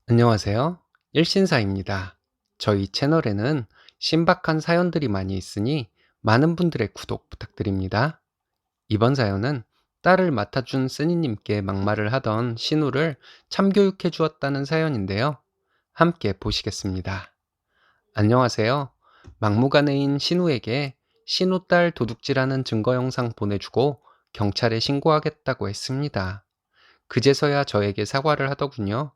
안녕하세요. 일신사입니다. 저희 채널에는 신박한 사연들이 많이 있으니 많은 분들의 구독 부탁드립니다. 이번 사연은 딸을 맡아준 쓰니님께 막말을 하던 신우를 참교육해 주었다는 사연인데요. 함께 보시겠습니다. 안녕하세요. 막무가내인 신우에게 신우 딸 도둑질하는 증거 영상 보내주고 경찰에 신고하겠다고 했습니다. 그제서야 저에게 사과를 하더군요.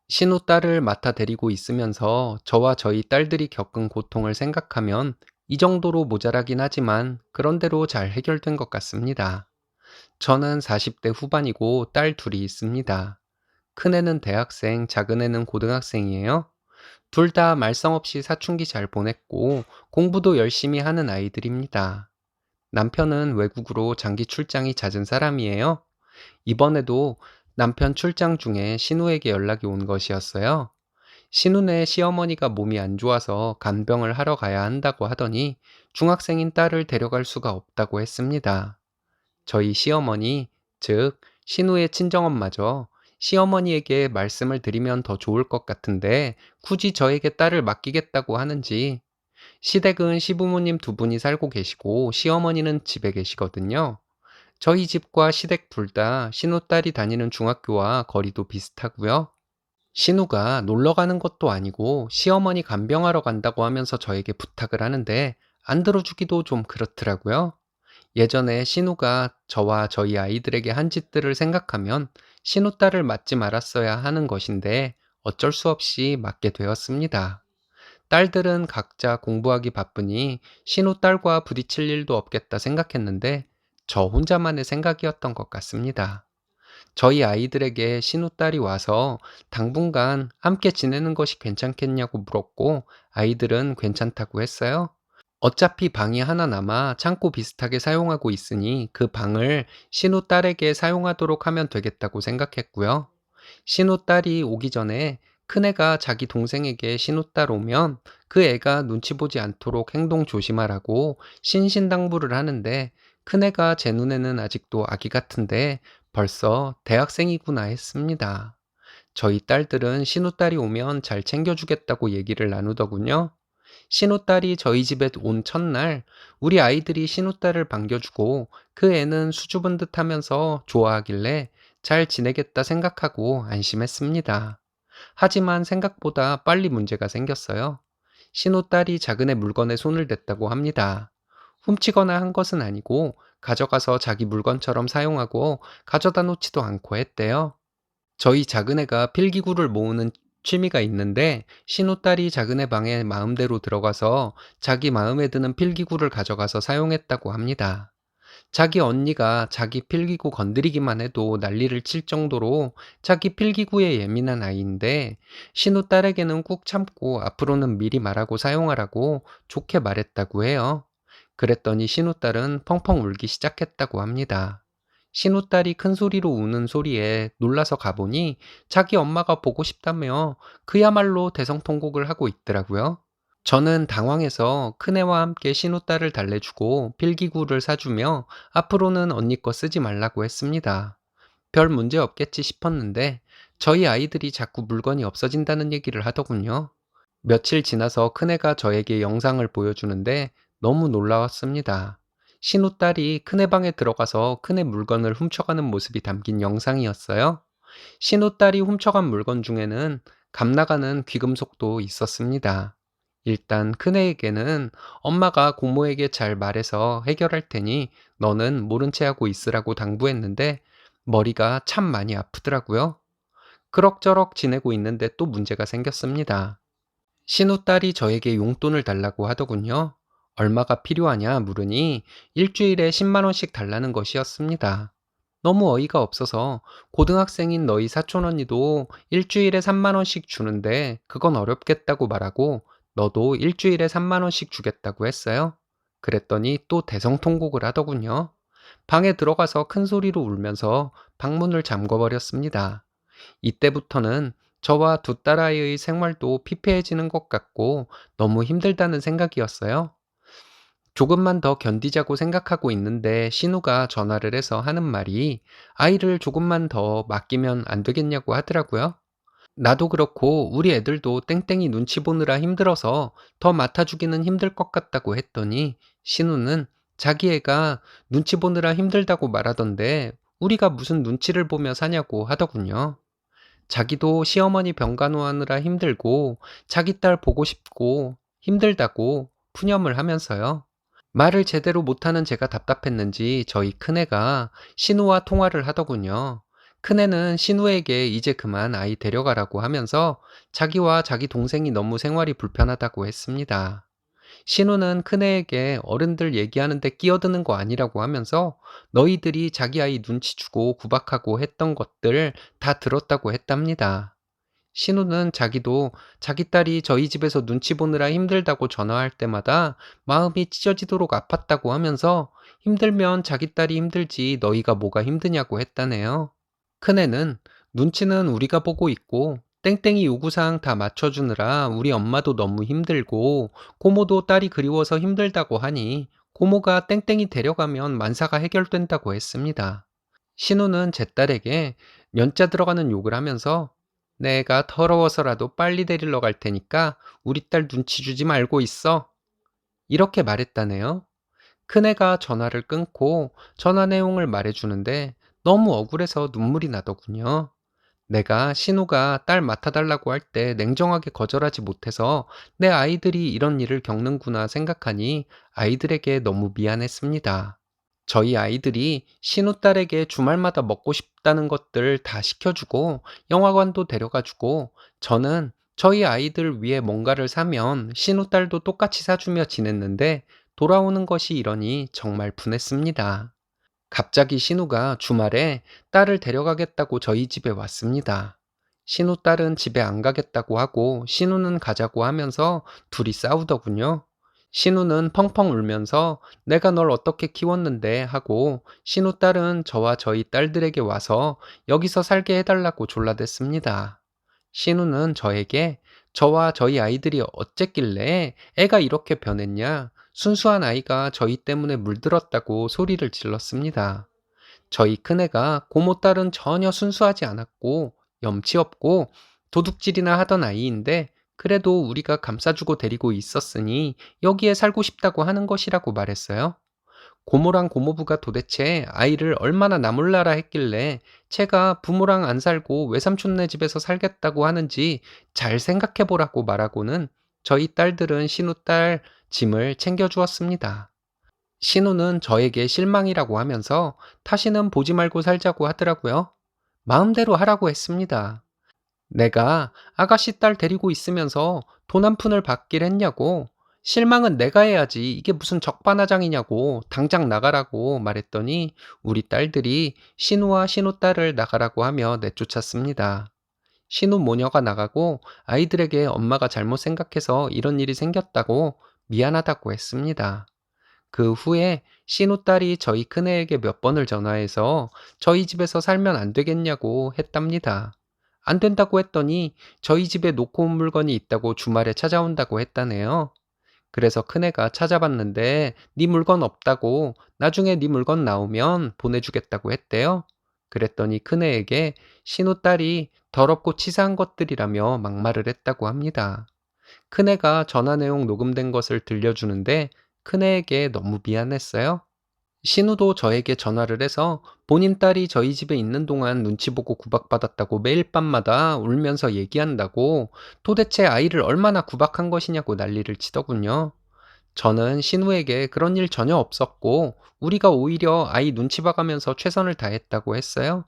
신우 딸을 맡아 데리고 있으면서 저와 저희 딸들이 겪은 고통을 생각하면 이 정도로 모자라긴 하지만 그런대로 잘 해결된 것 같습니다. 저는 40대 후반이고 딸 둘이 있습니다. 큰애는 대학생, 작은애는 고등학생이에요. 둘 다 말썽 없이 사춘기 잘 보냈고 공부도 열심히 하는 아이들입니다. 남편은 외국으로 장기 출장이 잦은 사람이에요. 이번에도 남편 출장 중에 신우에게 연락이 온 것이었어요. 신우네 시어머니가 몸이 안 좋아서 간병을 하러 가야 한다고 하더니 중학생인 딸을 데려갈 수가 없다고 했습니다. 저희 시어머니, 즉 신우의 친정엄마죠. 시어머니에게 말씀을 드리면 더 좋을 것 같은데 굳이 저에게 딸을 맡기겠다고 하는지. 시댁은 시부모님 두 분이 살고 계시고 시어머니는 집에 계시거든요. 저희 집과 시댁 둘 다 신우 딸이 다니는 중학교와 거리도 비슷하고요. 신우가 놀러 가는 것도 아니고 시어머니 간병하러 간다고 하면서 저에게 부탁을 하는데 안 들어주기도 좀 그렇더라고요. 예전에 신우가 저와 저희 아이들에게 한 짓들을 생각하면 신우 딸을 맞지 말았어야 하는 것인데 어쩔 수 없이 맞게 되었습니다. 딸들은 각자 공부하기 바쁘니 신우 딸과 부딪힐 일도 없겠다 생각했는데 저 혼자만의 생각이었던 것 같습니다. 저희 아이들에게 신우딸이 와서 당분간 함께 지내는 것이 괜찮겠냐고 물었고 아이들은 괜찮다고 했어요. 어차피 방이 하나 남아 창고 비슷하게 사용하고 있으니 그 방을 신우딸에게 사용하도록 하면 되겠다고 생각했고요. 신우딸이 오기 전에 큰애가 자기 동생에게 신우딸 오면 그 애가 눈치 보지 않도록 행동 조심하라고 신신당부를 하는데 큰애가 제 눈에는 아직도 아기 같은데 벌써 대학생이구나 했습니다. 저희 딸들은 신우딸이 오면 잘 챙겨주겠다고 얘기를 나누더군요. 신우딸이 저희 집에 온 첫날 우리 아이들이 신우딸을 반겨주고 그 애는 수줍은 듯 하면서 좋아하길래 잘 지내겠다 생각하고 안심했습니다. 하지만 생각보다 빨리 문제가 생겼어요. 신우딸이 작은애 물건에 손을 댔다고 합니다. 훔치거나 한 것은 아니고 가져가서 자기 물건처럼 사용하고 가져다 놓지도 않고 했대요. 저희 작은애가 필기구를 모으는 취미가 있는데 신우딸이 작은애 방에 마음대로 들어가서 자기 마음에 드는 필기구를 가져가서 사용했다고 합니다. 자기 언니가 자기 필기구 건드리기만 해도 난리를 칠 정도로 자기 필기구에 예민한 아이인데 신우딸에게는 꾹 참고 앞으로는 미리 말하고 사용하라고 좋게 말했다고 해요. 그랬더니 신우딸은 펑펑 울기 시작했다고 합니다. 신우딸이 큰 소리로 우는 소리에 놀라서 가보니 자기 엄마가 보고 싶다며 그야말로 대성통곡을 하고 있더라고요. 저는 당황해서 큰애와 함께 신우딸을 달래주고 필기구를 사주며 앞으로는 언니 거 쓰지 말라고 했습니다. 별 문제 없겠지 싶었는데 저희 아이들이 자꾸 물건이 없어진다는 얘기를 하더군요. 며칠 지나서 큰애가 저에게 영상을 보여주는데 너무 놀라웠습니다. 신우딸이 큰애 방에 들어가서 큰애 물건을 훔쳐가는 모습이 담긴 영상이었어요. 신우딸이 훔쳐간 물건 중에는 값나가는 귀금속도 있었습니다. 일단 큰애에게는 엄마가 고모에게 잘 말해서 해결할 테니 너는 모른 채 하고 있으라고 당부했는데 머리가 참 많이 아프더라고요. 그럭저럭 지내고 있는데 또 문제가 생겼습니다. 신우딸이 저에게 용돈을 달라고 하더군요. 얼마가 필요하냐 물으니 일주일에 10만 원씩 달라는 것이었습니다. 너무 어이가 없어서 고등학생인 너희 사촌 언니도 일주일에 3만 원씩 주는데 그건 어렵겠다고 말하고 너도 일주일에 3만 원씩 주겠다고 했어요. 그랬더니 또 대성통곡을 하더군요. 방에 들어가서 큰 소리로 울면서 방문을 잠궈버렸습니다. 이때부터는 저와 두 딸아이의 생활도 피폐해지는 것 같고 너무 힘들다는 생각이었어요. 조금만 더 견디자고 생각하고 있는데 신우가 전화를 해서 하는 말이 아이를 조금만 더 맡기면 안 되겠냐고 하더라고요. 나도 그렇고 우리 애들도 땡땡이 눈치 보느라 힘들어서 더 맡아주기는 힘들 것 같다고 했더니 신우는 자기 애가 눈치 보느라 힘들다고 말하던데 우리가 무슨 눈치를 보며 사냐고 하더군요. 자기도 시어머니 병간호하느라 힘들고 자기 딸 보고 싶고 힘들다고 푸념을 하면서요. 말을 제대로 못하는 제가 답답했는지 저희 큰애가 신우와 통화를 하더군요. 큰애는 신우에게 이제 그만 아이 데려가라고 하면서 자기와 자기 동생이 너무 생활이 불편하다고 했습니다. 신우는 큰애에게 어른들 얘기하는데 끼어드는 거 아니라고 하면서 너희들이 자기 아이 눈치 주고 구박하고 했던 것들 다 들었다고 했답니다. 신우는 자기도 자기 딸이 저희 집에서 눈치 보느라 힘들다고 전화할 때마다 마음이 찢어지도록 아팠다고 하면서 힘들면 자기 딸이 힘들지 너희가 뭐가 힘드냐고 했다네요. 큰애는 눈치는 우리가 보고 있고 땡땡이 요구사항 다 맞춰주느라 우리 엄마도 너무 힘들고 고모도 딸이 그리워서 힘들다고 하니 고모가 땡땡이 데려가면 만사가 해결된다고 했습니다. 신우는 제 딸에게 연자 들어가는 욕을 하면서 내가 더러워서라도 빨리 데리러 갈 테니까 우리 딸 눈치 주지 말고 있어. 이렇게 말했다네요. 큰애가 전화를 끊고 전화 내용을 말해주는데 너무 억울해서 눈물이 나더군요. 내가 신우가 딸 맡아달라고 할 때 냉정하게 거절하지 못해서 내 아이들이 이런 일을 겪는구나 생각하니 아이들에게 너무 미안했습니다. 저희 아이들이 신우딸에게 주말마다 먹고 싶다는 것들 다 시켜주고 영화관도 데려가주고 저는 저희 아이들 위해 뭔가를 사면 신우딸도 똑같이 사주며 지냈는데 돌아오는 것이 이러니 정말 분했습니다. 갑자기 신우가 주말에 딸을 데려가겠다고 저희 집에 왔습니다. 신우딸은 집에 안 가겠다고 하고 신우는 가자고 하면서 둘이 싸우더군요. 신우는 펑펑 울면서 내가 널 어떻게 키웠는데 하고 신우딸은 저와 저희 딸들에게 와서 여기서 살게 해달라고 졸라댔습니다. 신우는 저에게 저와 저희 아이들이 어쨌길래 애가 이렇게 변했냐? 순수한 아이가 저희 때문에 물들었다고 소리를 질렀습니다. 저희 큰애가 고모 딸은 전혀 순수하지 않았고 염치 없고 도둑질이나 하던 아이인데 그래도 우리가 감싸주고 데리고 있었으니 여기에 살고 싶다고 하는 것이라고 말했어요. 고모랑 고모부가 도대체 아이를 얼마나 나몰라라 했길래 제가 부모랑 안 살고 외삼촌네 집에서 살겠다고 하는지 잘 생각해 보라고 말하고는 저희 딸들은 신우딸 짐을 챙겨주었습니다. 신우는 저에게 실망이라고 하면서 다시는 보지 말고 살자고 하더라고요. 마음대로 하라고 했습니다. 내가 아가씨 딸 데리고 있으면서 돈 한 푼을 받길 했냐고. 실망은 내가 해야지. 이게 무슨 적반하장이냐고. 당장 나가라고 말했더니 우리 딸들이 신우와 신우딸을 나가라고 하며 내쫓았습니다. 신우 모녀가 나가고 아이들에게 엄마가 잘못 생각해서 이런 일이 생겼다고 미안하다고 했습니다. 그 후에 신우딸이 저희 큰애에게 몇 번을 전화해서 저희 집에서 살면 안 되겠냐고 했답니다. 안 된다고 했더니 저희 집에 놓고 온 물건이 있다고 주말에 찾아온다고 했다네요. 그래서 큰애가 찾아봤는데 네 물건 없다고 나중에 네 물건 나오면 보내주겠다고 했대요. 그랬더니 큰애에게 신우딸이 더럽고 치사한 것들이라며 막말을 했다고 합니다. 큰애가 전화 내용 녹음된 것을 들려주는데 큰애에게 너무 미안했어요. 신우도 저에게 전화를 해서 본인 딸이 저희 집에 있는 동안 눈치 보고 구박받았다고 매일 밤마다 울면서 얘기한다고 도대체 아이를 얼마나 구박한 것이냐고 난리를 치더군요. 저는 신우에게 그런 일 전혀 없었고 우리가 오히려 아이 눈치 봐가면서 최선을 다했다고 했어요.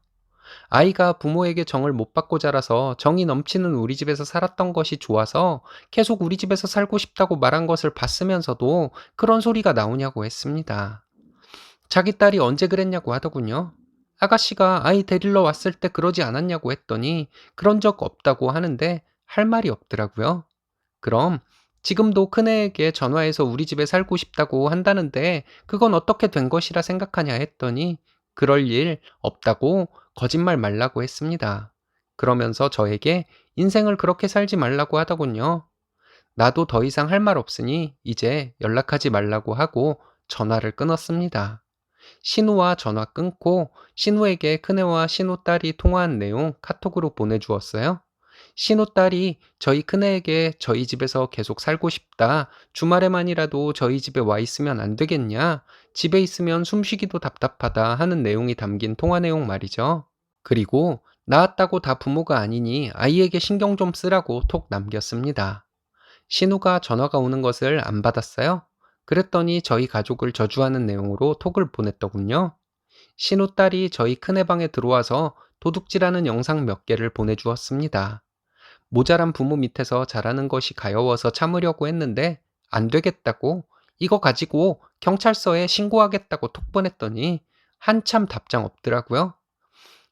아이가 부모에게 정을 못 받고 자라서 정이 넘치는 우리 집에서 살았던 것이 좋아서 계속 우리 집에서 살고 싶다고 말한 것을 봤으면서도 그런 소리가 나오냐고 했습니다. 자기 딸이 언제 그랬냐고 하더군요. 아가씨가 아이 데리러 왔을 때 그러지 않았냐고 했더니 그런 적 없다고 하는데 할 말이 없더라고요. 그럼 지금도 큰애에게 전화해서 우리 집에 살고 싶다고 한다는데 그건 어떻게 된 것이라 생각하냐 했더니 그럴 일 없다고 거짓말 말라고 했습니다. 그러면서 저에게 인생을 그렇게 살지 말라고 하더군요. 나도 더 이상 할 말 없으니 이제 연락하지 말라고 하고 전화를 끊었습니다. 신우와 전화 끊고 신우에게 큰애와 신우 딸이 통화한 내용 카톡으로 보내주었어요. 신우 딸이 저희 큰애에게 저희 집에서 계속 살고 싶다. 주말에만이라도 저희 집에 와 있으면 안 되겠냐? 집에 있으면 숨쉬기도 답답하다 하는 내용이 담긴 통화 내용 말이죠. 그리고 낳았다고 다 부모가 아니니 아이에게 신경 좀 쓰라고 톡 남겼습니다. 신우가 전화가 오는 것을 안 받았어요. 그랬더니 저희 가족을 저주하는 내용으로 톡을 보냈더군요. 신우 딸이 저희 큰애 방에 들어와서 도둑질하는 영상 몇 개를 보내주었습니다. 모자란 부모 밑에서 자라는 것이 가여워서 참으려고 했는데 안 되겠다고 이거 가지고 경찰서에 신고하겠다고 톡 보냈더니 한참 답장 없더라고요.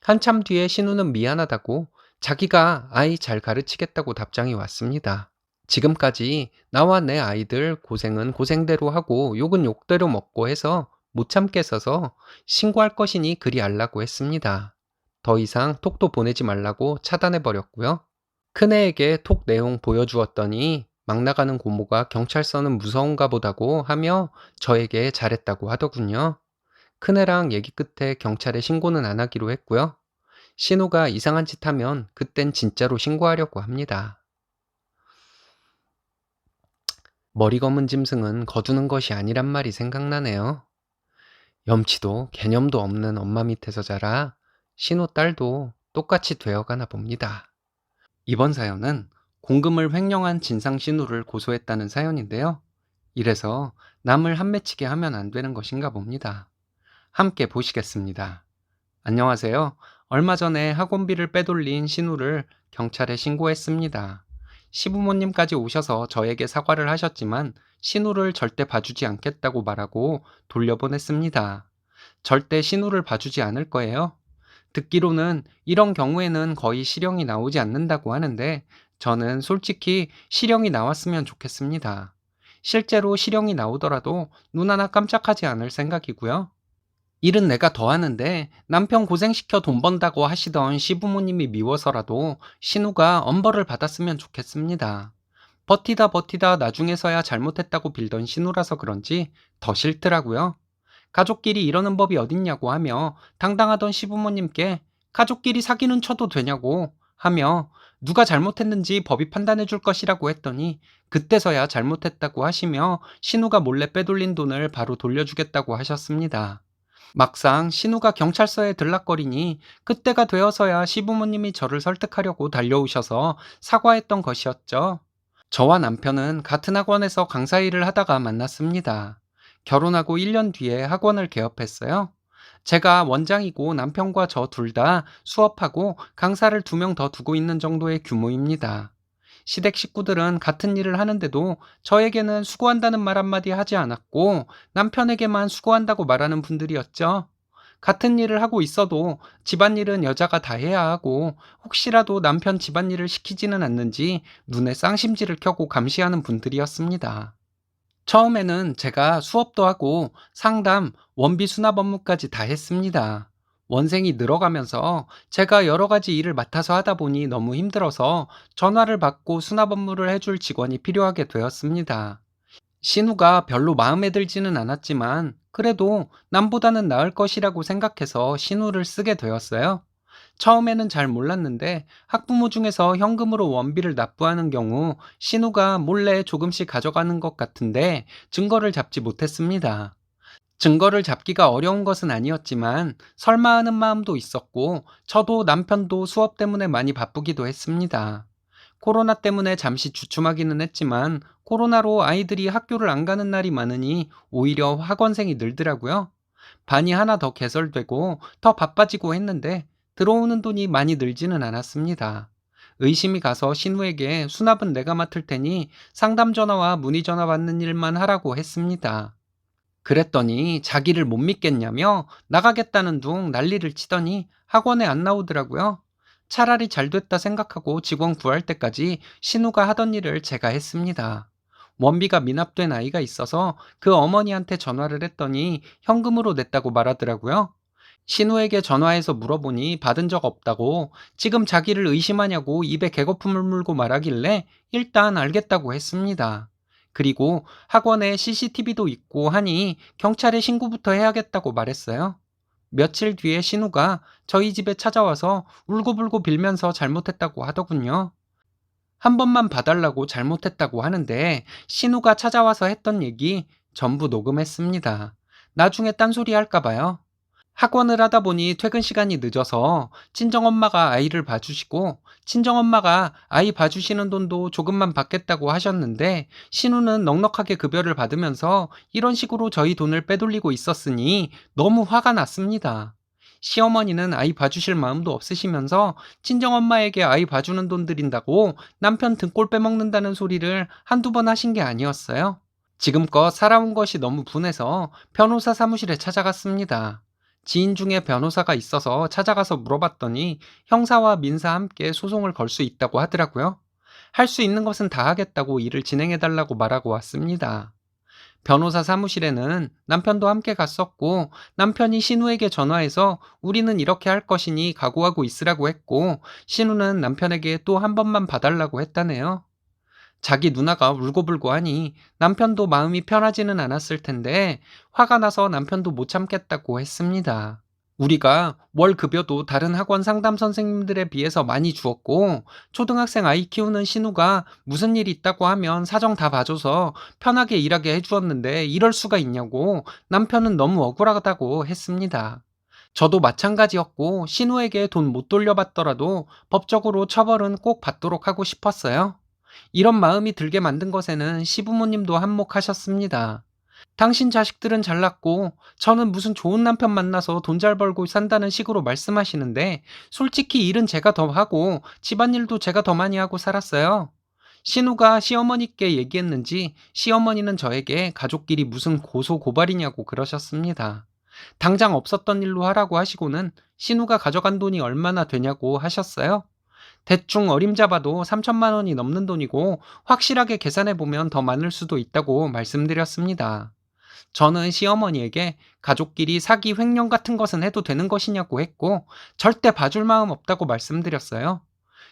한참 뒤에 신우는 미안하다고 자기가 아이 잘 가르치겠다고 답장이 왔습니다. 지금까지 나와 내 아이들 고생은 고생대로 하고 욕은 욕대로 먹고 해서 못 참겠어서 신고할 것이니 그리 알라고 했습니다. 더 이상 톡도 보내지 말라고 차단해버렸고요. 큰애에게 톡 내용 보여주었더니 막 나가는 고모가 경찰서는 무서운가 보다고 하며 저에게 잘했다고 하더군요. 큰애랑 얘기 끝에 경찰에 신고는 안 하기로 했고요. 신우가 이상한 짓 하면 그땐 진짜로 신고하려고 합니다. 머리 검은 짐승은 거두는 것이 아니란 말이 생각나네요. 염치도 개념도 없는 엄마 밑에서 자라 신우 딸도 똑같이 되어가나 봅니다. 이번 사연은 공금을 횡령한 진상 신우를 고소했다는 사연인데요. 이래서 남을 한맺히게 하면 안 되는 것인가 봅니다. 함께 보시겠습니다. 안녕하세요. 얼마 전에 학원비를 빼돌린 신우를 경찰에 신고했습니다. 시부모님까지 오셔서 저에게 사과를 하셨지만 신우를 절대 봐주지 않겠다고 말하고 돌려보냈습니다. 절대 신우를 봐주지 않을 거예요. 듣기로는 이런 경우에는 거의 실형이 나오지 않는다고 하는데 저는 솔직히 실형이 나왔으면 좋겠습니다. 실제로 실형이 나오더라도 눈 하나 깜짝하지 않을 생각이고요. 일은 내가 더 하는데 남편 고생시켜 돈 번다고 하시던 시부모님이 미워서라도 신우가 엄벌을 받았으면 좋겠습니다. 버티다 버티다 나중에서야 잘못했다고 빌던 신우라서 그런지 더 싫더라고요. 가족끼리 이러는 법이 어딨냐고 하며 당당하던 시부모님께 가족끼리 사귀는 쳐도 되냐고 하며 누가 잘못했는지 법이 판단해 줄 것이라고 했더니 그때서야 잘못했다고 하시며 신우가 몰래 빼돌린 돈을 바로 돌려주겠다고 하셨습니다. 막상 신우가 경찰서에 들락거리니 그때가 되어서야 시부모님이 저를 설득하려고 달려오셔서 사과했던 것이었죠. 저와 남편은 같은 학원에서 강사 일을 하다가 만났습니다. 결혼하고 1년 뒤에 학원을 개업했어요. 제가 원장이고 남편과 저 둘 다 수업하고 강사를 2명 더 두고 있는 정도의 규모입니다. 시댁 식구들은 같은 일을 하는데도 저에게는 수고한다는 말 한마디 하지 않았고 남편에게만 수고한다고 말하는 분들이었죠. 같은 일을 하고 있어도 집안일은 여자가 다 해야 하고 혹시라도 남편 집안일을 시키지는 않는지 눈에 쌍심지를 켜고 감시하는 분들이었습니다. 처음에는 제가 수업도 하고 상담, 원비 수납 업무까지 다 했습니다. 원생이 늘어가면서 제가 여러 가지 일을 맡아서 하다 보니 너무 힘들어서 전화를 받고 수납 업무를 해줄 직원이 필요하게 되었습니다. 신우가 별로 마음에 들지는 않았지만 그래도 남보다는 나을 것이라고 생각해서 신우를 쓰게 되었어요. 처음에는 잘 몰랐는데 학부모 중에서 현금으로 원비를 납부하는 경우 신우가 몰래 조금씩 가져가는 것 같은데 증거를 잡지 못했습니다. 증거를 잡기가 어려운 것은 아니었지만 설마 하는 마음도 있었고 저도 남편도 수업 때문에 많이 바쁘기도 했습니다. 코로나 때문에 잠시 주춤하기는 했지만 코로나로 아이들이 학교를 안 가는 날이 많으니 오히려 학원생이 늘더라고요. 반이 하나 더 개설되고 더 바빠지고 했는데 들어오는 돈이 많이 늘지는 않았습니다. 의심이 가서 신우에게 수납은 내가 맡을 테니 상담 전화와 문의 전화 받는 일만 하라고 했습니다. 그랬더니 자기를 못 믿겠냐며 나가겠다는 둥 난리를 치더니 학원에 안 나오더라고요. 차라리 잘 됐다 생각하고 직원 구할 때까지 신우가 하던 일을 제가 했습니다. 원비가 미납된 아이가 있어서 그 어머니한테 전화를 했더니 현금으로 냈다고 말하더라고요. 신우에게 전화해서 물어보니 받은 적 없다고 지금 자기를 의심하냐고 입에 개거품을 물고 말하길래 일단 알겠다고 했습니다. 그리고 학원에 CCTV도 있고 하니 경찰에 신고부터 해야겠다고 말했어요. 며칠 뒤에 신우가 저희 집에 찾아와서 울고불고 빌면서 잘못했다고 하더군요. 한 번만 봐달라고 잘못했다고 하는데 신우가 찾아와서 했던 얘기 전부 녹음했습니다. 나중에 딴소리 할까봐요. 학원을 하다 보니 퇴근 시간이 늦어서 친정엄마가 아이를 봐주시고 친정엄마가 아이 봐주시는 돈도 조금만 받겠다고 하셨는데 신우는 넉넉하게 급여를 받으면서 이런 식으로 저희 돈을 빼돌리고 있었으니 너무 화가 났습니다. 시어머니는 아이 봐주실 마음도 없으시면서 친정엄마에게 아이 봐주는 돈 드린다고 남편 등골 빼먹는다는 소리를 한두 번 하신 게 아니었어요. 지금껏 살아온 것이 너무 분해서 변호사 사무실에 찾아갔습니다. 지인 중에 변호사가 있어서 찾아가서 물어봤더니 형사와 민사 함께 소송을 걸 수 있다고 하더라고요. 할 수 있는 것은 다 하겠다고 일을 진행해달라고 말하고 왔습니다. 변호사 사무실에는 남편도 함께 갔었고 남편이 신우에게 전화해서 우리는 이렇게 할 것이니 각오하고 있으라고 했고 신우는 남편에게 또 한 번만 봐달라고 했다네요. 자기 누나가 울고불고 하니 남편도 마음이 편하지는 않았을 텐데 화가 나서 남편도 못 참겠다고 했습니다. 우리가 월 급여도 다른 학원 상담 선생님들에 비해서 많이 주었고 초등학생 아이 키우는 신우가 무슨 일 있다고 하면 사정 다 봐줘서 편하게 일하게 해주었는데 이럴 수가 있냐고 남편은 너무 억울하다고 했습니다. 저도 마찬가지였고 신우에게 돈 못 돌려받더라도 법적으로 처벌은 꼭 받도록 하고 싶었어요. 이런 마음이 들게 만든 것에는 시부모님도 한몫하셨습니다. 당신 자식들은 잘났고 저는 무슨 좋은 남편 만나서 돈 잘 벌고 산다는 식으로 말씀하시는데 솔직히 일은 제가 더 하고 집안일도 제가 더 많이 하고 살았어요. 신우가 시어머니께 얘기했는지 시어머니는 저에게 가족끼리 무슨 고소 고발이냐고 그러셨습니다. 당장 없었던 일로 하라고 하시고는 신우가 가져간 돈이 얼마나 되냐고 하셨어요. 대충 어림잡아도 3천만 원이 넘는 돈이고 확실하게 계산해보면 더 많을 수도 있다고 말씀드렸습니다. 저는 시어머니에게 가족끼리 사기 횡령 같은 것은 해도 되는 것이냐고 했고 절대 봐줄 마음 없다고 말씀드렸어요.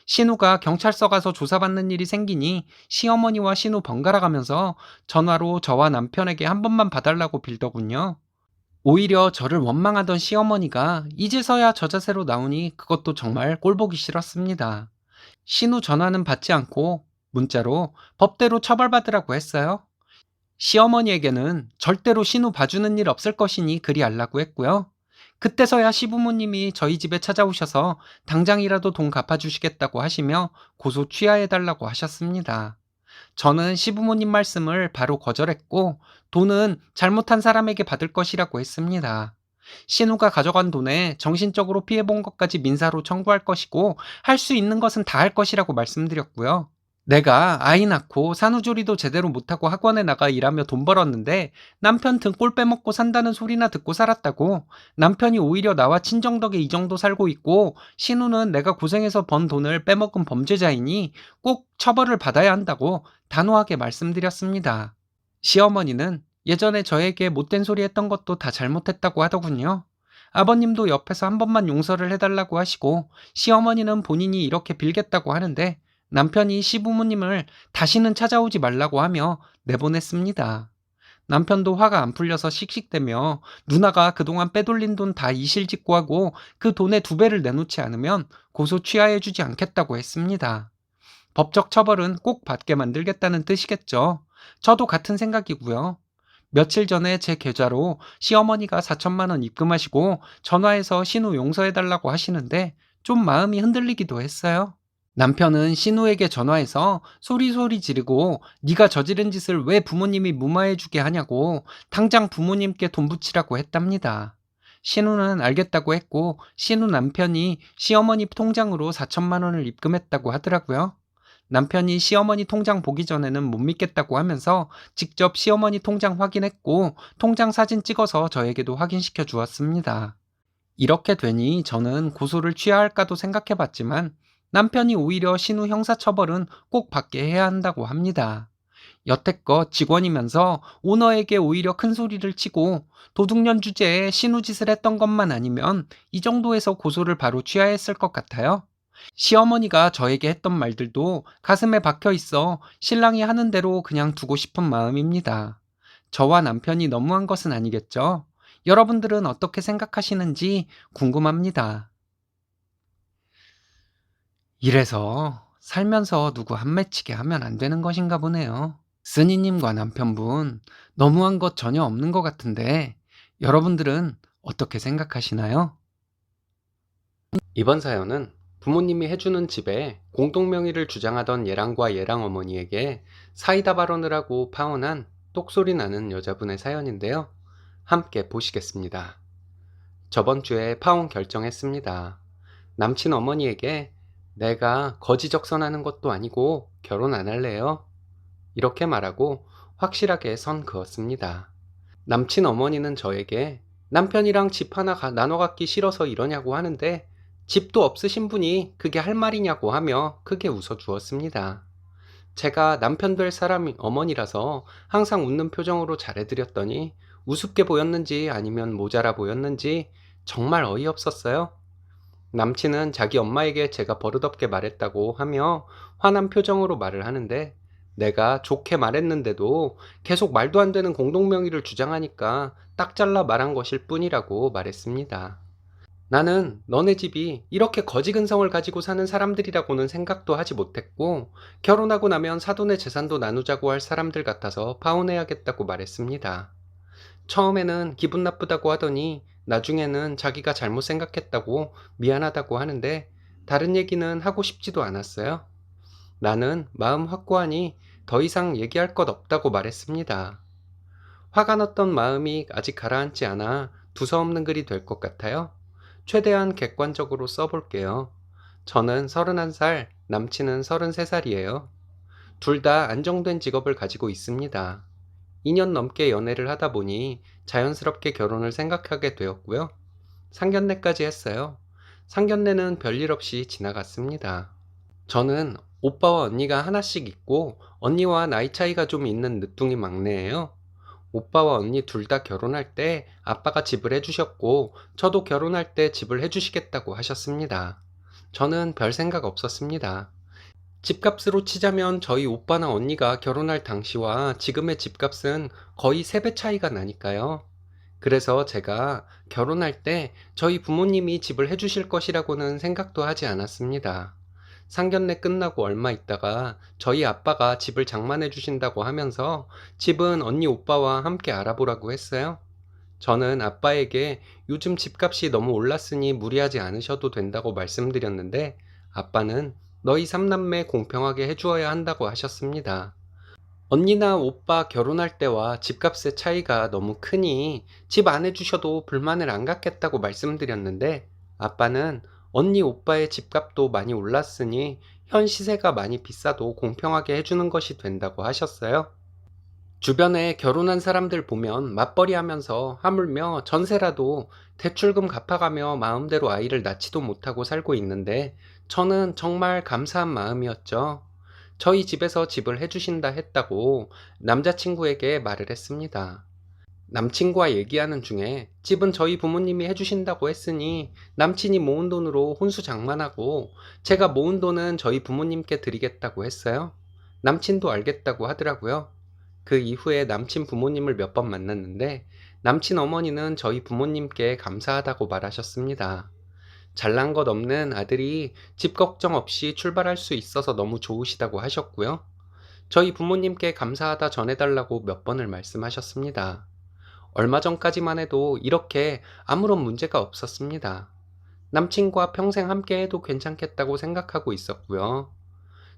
신우가 경찰서 가서 조사받는 일이 생기니 시어머니와 신우 번갈아 가면서 전화로 저와 남편에게 한 번만 봐달라고 빌더군요. 오히려 저를 원망하던 시어머니가 이제서야 저 자세로 나오니 그것도 정말 꼴보기 싫었습니다. 신우 전화는 받지 않고 문자로 법대로 처벌받으라고 했어요. 시어머니에게는 절대로 신우 봐주는 일 없을 것이니 그리 알라고 했고요. 그때서야 시부모님이 저희 집에 찾아오셔서 당장이라도 돈 갚아주시겠다고 하시며 고소 취하해달라고 하셨습니다. 저는 시부모님 말씀을 바로 거절했고 돈은 잘못한 사람에게 받을 것이라고 했습니다. 신우가 가져간 돈에 정신적으로 피해본 것까지 민사로 청구할 것이고 할 수 있는 것은 다 할 것이라고 말씀드렸고요. 내가 아이 낳고 산후조리도 제대로 못하고 학원에 나가 일하며 돈 벌었는데 남편 등골 빼먹고 산다는 소리나 듣고 살았다고 남편이 오히려 나와 친정 덕에 이 정도 살고 있고 신우는 내가 고생해서 번 돈을 빼먹은 범죄자이니 꼭 처벌을 받아야 한다고 단호하게 말씀드렸습니다. 시어머니는 예전에 저에게 못된 소리 했던 것도 다 잘못했다고 하더군요. 아버님도 옆에서 한 번만 용서를 해달라고 하시고 시어머니는 본인이 이렇게 빌겠다고 하는데 남편이 시부모님을 다시는 찾아오지 말라고 하며 내보냈습니다. 남편도 화가 안 풀려서 씩씩대며 누나가 그동안 빼돌린 돈 다 이실직고하고 그 돈의 2배를 내놓지 않으면 고소 취하해주지 않겠다고 했습니다. 법적 처벌은 꼭 받게 만들겠다는 뜻이겠죠. 저도 같은 생각이고요. 며칠 전에 제 계좌로 시어머니가 4천만 원 입금하시고 전화해서 신우 용서해달라고 하시는데 좀 마음이 흔들리기도 했어요. 남편은 신우에게 전화해서 소리소리 지르고 네가 저지른 짓을 왜 부모님이 무마해주게 하냐고 당장 부모님께 돈 붙이라고 했답니다. 신우는 알겠다고 했고 신우 남편이 시어머니 통장으로 4천만 원을 입금했다고 하더라고요. 남편이 시어머니 통장 보기 전에는 못 믿겠다고 하면서 직접 시어머니 통장 확인했고 통장 사진 찍어서 저에게도 확인시켜 주었습니다. 이렇게 되니 저는 고소를 취하할까도 생각해봤지만 남편이 오히려 신우 형사처벌은 꼭 받게 해야 한다고 합니다. 여태껏 직원이면서 오너에게 오히려 큰 소리를 치고 도둑년 주제에 신우 짓을 했던 것만 아니면 이 정도에서 고소를 바로 취하했을 것 같아요. 시어머니가 저에게 했던 말들도 가슴에 박혀 있어 신랑이 하는 대로 그냥 두고 싶은 마음입니다. 저와 남편이 너무한 것은 아니겠죠? 여러분들은 어떻게 생각하시는지 궁금합니다. 이래서 살면서 누구 한 맺히게 하면 안 되는 것인가 보네요. 쓰니님과 남편분, 너무한 것 전혀 없는 것 같은데, 여러분들은 어떻게 생각하시나요? 이번 사연은 부모님이 해주는 집에 공동명의를 주장하던 얘랑과 얘랑 어머니에게 사이다 발언을 하고 파혼한 똑소리 나는 여자분의 사연인데요. 함께 보시겠습니다. 저번 주에 파혼 결정했습니다. 남친 어머니에게 내가 거지적선하는 것도 아니고 결혼 안 할래요. 이렇게 말하고 확실하게 선 그었습니다. 남친 어머니는 저에게 남편이랑 집 하나 나눠 갖기 싫어서 이러냐고 하는데 집도 없으신 분이 그게 할 말이냐고 하며 크게 웃어 주었습니다. 제가 남편 될 사람이 어머니라서 항상 웃는 표정으로 잘해드렸더니 우습게 보였는지 아니면 모자라 보였는지 정말 어이없었어요. 남친은 자기 엄마에게 제가 버릇없게 말했다고 하며 화난 표정으로 말을 하는데 내가 좋게 말했는데도 계속 말도 안 되는 공동명의를 주장하니까 딱 잘라 말한 것일 뿐이라고 말했습니다. 나는 너네 집이 이렇게 거지근성을 가지고 사는 사람들이라고는 생각도 하지 못했고 결혼하고 나면 사돈의 재산도 나누자고 할 사람들 같아서 파혼해야겠다고 말했습니다. 처음에는 기분 나쁘다고 하더니 나중에는 자기가 잘못 생각했다고 미안하다고 하는데 다른 얘기는 하고 싶지도 않았어요. 나는 마음 확고하니 더 이상 얘기할 것 없다고 말했습니다. 화가 났던 마음이 아직 가라앉지 않아 두서없는 글이 될 것 같아요. 최대한 객관적으로 써볼게요. 저는 31살, 남친은 33살이에요. 둘 다 안정된 직업을 가지고 있습니다. 2년 넘게 연애를 하다 보니 자연스럽게 결혼을 생각하게 되었고요. 상견례까지 했어요. 상견례는 별일 없이 지나갔습니다. 저는 오빠와 언니가 하나씩 있고 언니와 나이 차이가 좀 있는 늦둥이 막내예요. 오빠와 언니 둘 다 결혼할 때 아빠가 집을 해주셨고 저도 결혼할 때 집을 해주시겠다고 하셨습니다. 저는 별 생각 없었습니다. 집값으로 치자면 저희 오빠나 언니가 결혼할 당시와 지금의 집값은 거의 3배 차이가 나니까요. 그래서 제가 결혼할 때 저희 부모님이 집을 해주실 것이라고는 생각도 하지 않았습니다. 상견례 끝나고 얼마 있다가 저희 아빠가 집을 장만해 주신다고 하면서 집은 언니 오빠와 함께 알아보라고 했어요. 저는 아빠에게 요즘 집값이 너무 올랐으니 무리하지 않으셔도 된다고 말씀드렸는데 아빠는 너희 삼남매 공평하게 해주어야 한다고 하셨습니다. 언니나 오빠 결혼할 때와 집값의 차이가 너무 크니 집 안 해주셔도 불만을 안 갖겠다고 말씀드렸는데 아빠는 언니 오빠의 집값도 많이 올랐으니 현 시세가 많이 비싸도 공평하게 해주는 것이 된다고 하셨어요. 주변에 결혼한 사람들 보면 맞벌이 하면서 하물며 전세라도 대출금 갚아가며 마음대로 아이를 낳지도 못하고 살고 있는데 저는 정말 감사한 마음이었죠. 저희 집에서 집을 해주신다 했다고 남자친구에게 말을 했습니다. 남친과 얘기하는 중에 집은 저희 부모님이 해주신다고 했으니 남친이 모은 돈으로 혼수 장만하고 제가 모은 돈은 저희 부모님께 드리겠다고 했어요. 남친도 알겠다고 하더라고요. 그 이후에 남친 부모님을 몇 번 만났는데 남친 어머니는 저희 부모님께 감사하다고 말하셨습니다. 잘난 것 없는 아들이 집 걱정 없이 출발할 수 있어서 너무 좋으시다고 하셨고요. 저희 부모님께 감사하다 전해달라고 몇 번을 말씀하셨습니다. 얼마 전까지만 해도 이렇게 아무런 문제가 없었습니다. 남친과 평생 함께 해도 괜찮겠다고 생각하고 있었고요.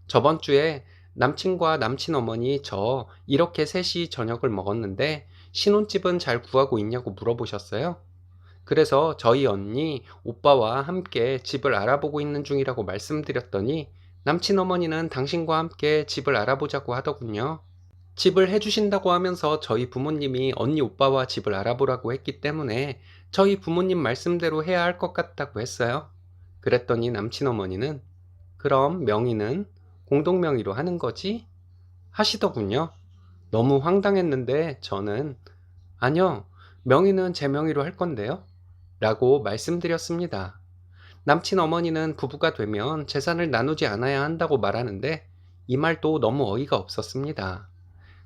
저번 주에 남친과 남친 어머니 저 이렇게 셋이 저녁을 먹었는데 신혼집은 잘 구하고 있냐고 물어보셨어요. 그래서 저희 언니, 오빠와 함께 집을 알아보고 있는 중이라고 말씀드렸더니 남친 어머니는 당신과 함께 집을 알아보자고 하더군요. 집을 해주신다고 하면서 저희 부모님이 언니, 오빠와 집을 알아보라고 했기 때문에 저희 부모님 말씀대로 해야 할 것 같다고 했어요. 그랬더니 남친 어머니는 그럼 명의는 공동명의로 하는 거지? 하시더군요. 너무 황당했는데 저는 아니요, 명의는 제 명의로 할 건데요. 라고 말씀드렸습니다. 남친 어머니는 부부가 되면 재산을 나누지 않아야 한다고 말하는데 이 말도 너무 어이가 없었습니다.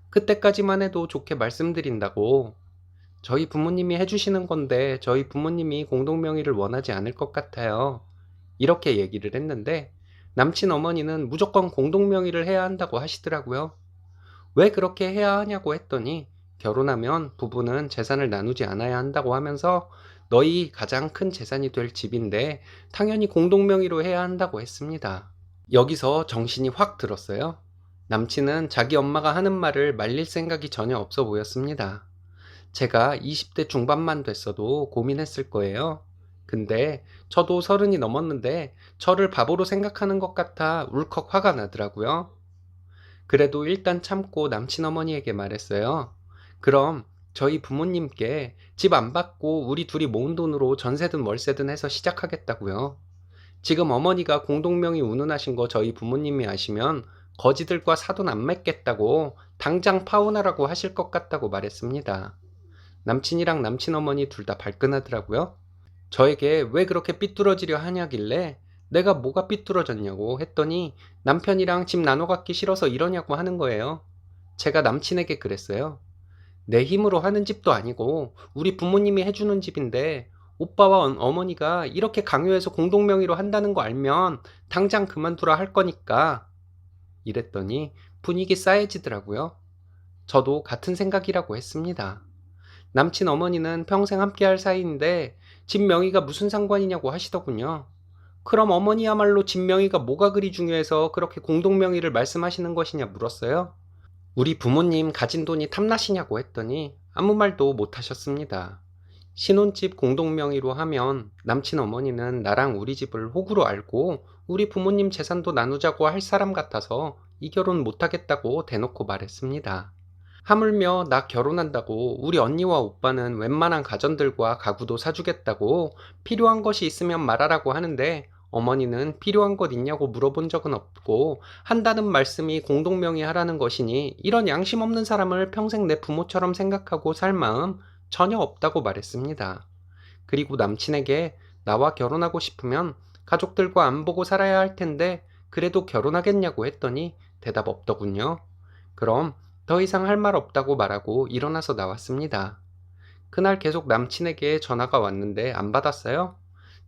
그때까지만 해도 좋게 말씀드린다고 저희 부모님이 해주시는 건데 저희 부모님이 공동명의를 원하지 않을 것 같아요. 이렇게 얘기를 했는데 남친 어머니는 무조건 공동명의를 해야 한다고 하시더라고요. 왜 그렇게 해야 하냐고 했더니 결혼하면 부부는 재산을 나누지 않아야 한다고 하면서 너희 가장 큰 재산이 될 집인데 당연히 공동명의로 해야 한다고 했습니다. 여기서 정신이 확 들었어요. 남친은 자기 엄마가 하는 말을 말릴 생각이 전혀 없어 보였습니다. 제가 20대 중반만 됐어도 고민했을 거예요. 근데 저도 30이 넘었는데 저를 바보로 생각하는 것 같아 울컥 화가 나더라고요. 그래도 일단 참고 남친 어머니에게 말했어요. 그럼 저희 부모님께 집 안 받고 우리 둘이 모은 돈으로 전세든 월세든 해서 시작하겠다고요. 지금 어머니가 공동명의 운운하신 거 저희 부모님이 아시면 거지들과 사돈 안 맺겠다고 당장 파혼하라고 하실 것 같다고 말했습니다. 남친이랑 남친 어머니 둘 다 발끈하더라고요. 저에게 왜 그렇게 삐뚤어지려 하냐길래 내가 뭐가 삐뚤어졌냐고 했더니 남편이랑 집 나눠 갖기 싫어서 이러냐고 하는 거예요. 제가 남친에게 그랬어요. 내 힘으로 하는 집도 아니고 우리 부모님이 해주는 집인데 오빠와 어머니가 이렇게 강요해서 공동명의로 한다는 거 알면 당장 그만두라 할 거니까 이랬더니 분위기 싸해지더라고요. 저도 같은 생각이라고 했습니다. 남친 어머니는 평생 함께할 사이인데 집 명의가 무슨 상관이냐고 하시더군요. 그럼 어머니야말로 집 명의가 뭐가 그리 중요해서 그렇게 공동명의를 말씀하시는 것이냐 물었어요. 우리 부모님 가진 돈이 탐나시냐고 했더니 아무 말도 못 하셨습니다. 신혼집 공동명의로 하면 남친 어머니는 나랑 우리 집을 호구로 알고 우리 부모님 재산도 나누자고 할 사람 같아서 이 결혼 못하겠다고 대놓고 말했습니다. 하물며 나 결혼한다고 우리 언니와 오빠는 웬만한 가전들과 가구도 사주겠다고 필요한 것이 있으면 말하라고 하는데 어머니는 필요한 것 있냐고 물어본 적은 없고 한다는 말씀이 공동명의 하라는 것이니 이런 양심 없는 사람을 평생 내 부모처럼 생각하고 살 마음 전혀 없다고 말했습니다. 그리고 남친에게 나와 결혼하고 싶으면 가족들과 안 보고 살아야 할 텐데 그래도 결혼하겠냐고 했더니 대답 없더군요. 그럼 더 이상 할 말 없다고 말하고 일어나서 나왔습니다. 그날 계속 남친에게 전화가 왔는데 안 받았어요.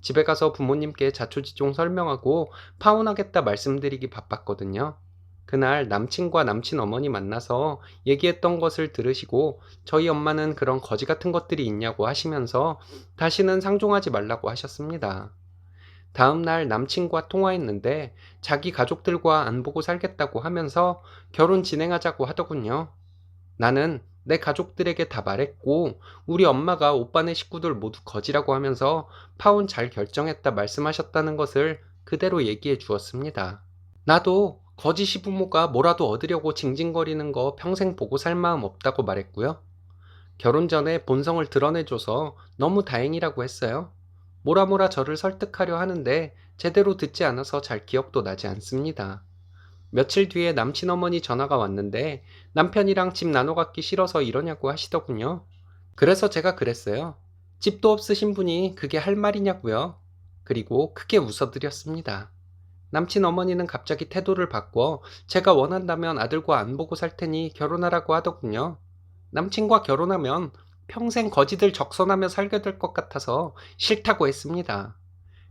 집에 가서 부모님께 자초지종 설명하고 파혼하겠다 말씀드리기 바빴거든요. 그날 남친과 남친 어머니 만나서 얘기했던 것을 들으시고 저희 엄마는 그런 거지 같은 것들이 있냐고 하시면서 다시는 상종하지 말라고 하셨습니다. 다음 날 남친과 통화했는데 자기 가족들과 안 보고 살겠다고 하면서 결혼 진행하자고 하더군요. 나는 내 가족들에게 다 말했고 우리 엄마가 오빠네 식구들 모두 거지라고 하면서 파혼 잘 결정했다 말씀하셨다는 것을 그대로 얘기해 주었습니다. 나도 거지 시부모가 뭐라도 얻으려고 징징거리는 거 평생 보고 살 마음 없다고 말했고요. 결혼 전에 본성을 드러내줘서 너무 다행이라고 했어요. 뭐라 저를 설득하려 하는데 제대로 듣지 않아서 잘 기억도 나지 않습니다. 며칠 뒤에 남친 어머니 전화가 왔는데 남편이랑 집 나눠 갖기 싫어서 이러냐고 하시더군요. 그래서 제가 그랬어요. 집도 없으신 분이 그게 할 말이냐고요. 그리고 크게 웃어드렸습니다. 남친 어머니는 갑자기 태도를 바꿔 제가 원한다면 아들과 안 보고 살 테니 결혼하라고 하더군요. 남친과 결혼하면 평생 거지들 적선하며 살게 될 것 같아서 싫다고 했습니다.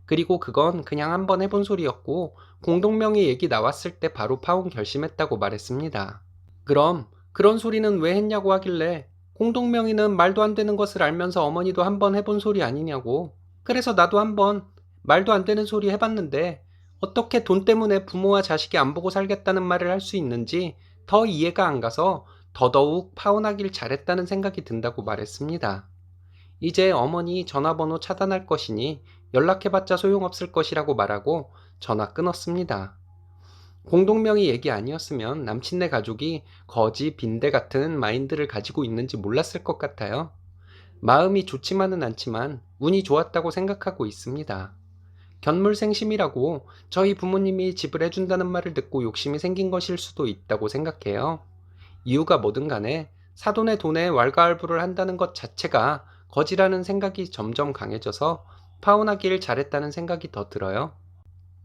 그리고 그건 그냥 한번 해본 소리였고 공동명의 얘기 나왔을 때 바로 파혼 결심했다고 말했습니다. 그럼 그런 소리는 왜 했냐고 하길래 공동명의는 말도 안 되는 것을 알면서 어머니도 한번 해본 소리 아니냐고. 그래서 나도 한번 말도 안 되는 소리 해봤는데 어떻게 돈 때문에 부모와 자식이 안 보고 살겠다는 말을 할 수 있는지 더 이해가 안 가서 더더욱 파혼하길 잘했다는 생각이 든다고 말했습니다. 이제 어머니 전화번호 차단할 것이니 연락해봤자 소용없을 것이라고 말하고 전화 끊었습니다. 공동명의 얘기 아니었으면 남친네 가족이 거지, 빈대 같은 마인드를 가지고 있는지 몰랐을 것 같아요. 마음이 좋지만은 않지만 운이 좋았다고 생각하고 있습니다. 견물생심이라고 저희 부모님이 집을 해준다는 말을 듣고 욕심이 생긴 것일 수도 있다고 생각해요. 이유가 뭐든 간에 사돈의 돈에 왈가왈부를 한다는 것 자체가 거지라는 생각이 점점 강해져서 파혼하길 잘했다는 생각이 더 들어요.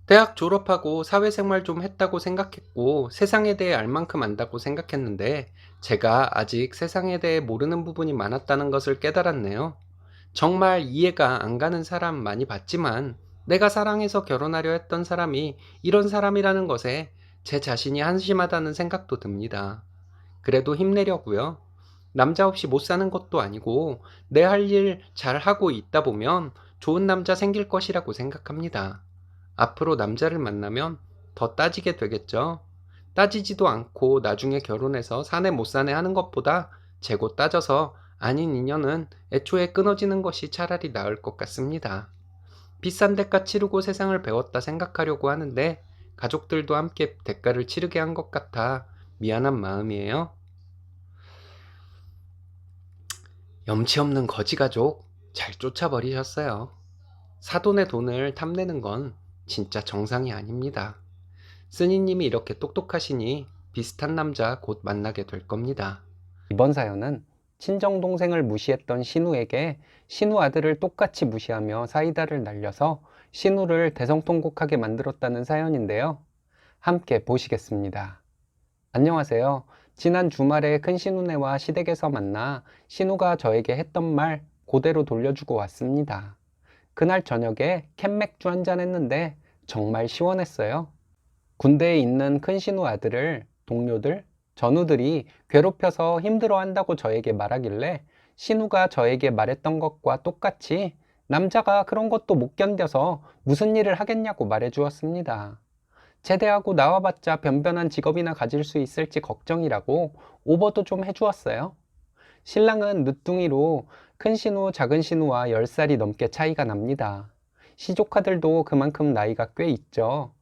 대학 졸업하고 사회생활 좀 했다고 생각했고 세상에 대해 알 만큼 안다고 생각했는데 제가 아직 세상에 대해 모르는 부분이 많았다는 것을 깨달았네요. 정말 이해가 안 가는 사람 많이 봤지만 내가 사랑해서 결혼하려 했던 사람이 이런 사람이라는 것에 제 자신이 한심하다는 생각도 듭니다. 그래도 힘내려고요. 남자 없이 못 사는 것도 아니고 내 할 일 잘 하고 있다 보면 좋은 남자 생길 것이라고 생각합니다. 앞으로 남자를 만나면 더 따지게 되겠죠. 따지지도 않고 나중에 결혼해서 사내 못 사내 하는 것보다 재고 따져서 아닌 인연은 애초에 끊어지는 것이 차라리 나을 것 같습니다. 비싼 대가 치르고 세상을 배웠다 생각하려고 하는데 가족들도 함께 대가를 치르게 한 것 같아 미안한 마음이에요. 염치 없는 거지 가족 잘 쫓아버리셨어요. 사돈의 돈을 탐내는 건 진짜 정상이 아닙니다. 쓰니님이 이렇게 똑똑하시니 비슷한 남자 곧 만나게 될 겁니다. 이번 사연은 친정동생을 무시했던 신우에게 신우 아들을 똑같이 무시하며 사이다를 날려서 신우를 대성통곡하게 만들었다는 사연인데요. 함께 보시겠습니다. 안녕하세요. 지난 주말에 큰 신우네와 시댁에서 만나 신우가 저에게 했던 말 그대로 돌려주고 왔습니다. 그날 저녁에 캔맥주 한잔 했는데 정말 시원했어요. 군대에 있는 큰 신우 아들을 동료들, 전우들이 괴롭혀서 힘들어한다고 저에게 말하길래 신우가 저에게 말했던 것과 똑같이 남자가 그런 것도 못 견뎌서 무슨 일을 하겠냐고 말해주었습니다. 제대하고 나와봤자 변변한 직업이나 가질 수 있을지 걱정이라고 오버도 좀 해주었어요. 신랑은 늦둥이로 큰 신우, 작은 신우와 10살이 넘게 차이가 납니다. 시조카들도 그만큼 나이가 꽤 있죠.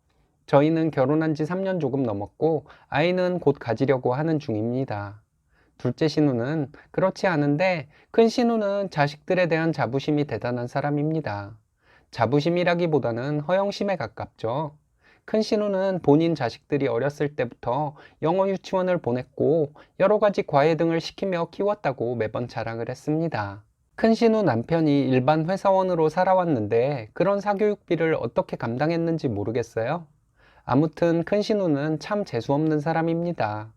저희는 결혼한 지 3년 조금 넘었고 아이는 곧 가지려고 하는 중입니다. 둘째 신우는 그렇지 않은데 큰 신우는 자식들에 대한 자부심이 대단한 사람입니다. 자부심이라기보다는 허영심에 가깝죠. 큰 신우는 본인 자식들이 어렸을 때부터 영어 유치원을 보냈고 여러 가지 과외 등을 시키며 키웠다고 매번 자랑을 했습니다. 큰 신우 남편이 일반 회사원으로 살아왔는데 그런 사교육비를 어떻게 감당했는지 모르겠어요. 아무튼 큰 신우는 참 재수없는 사람입니다.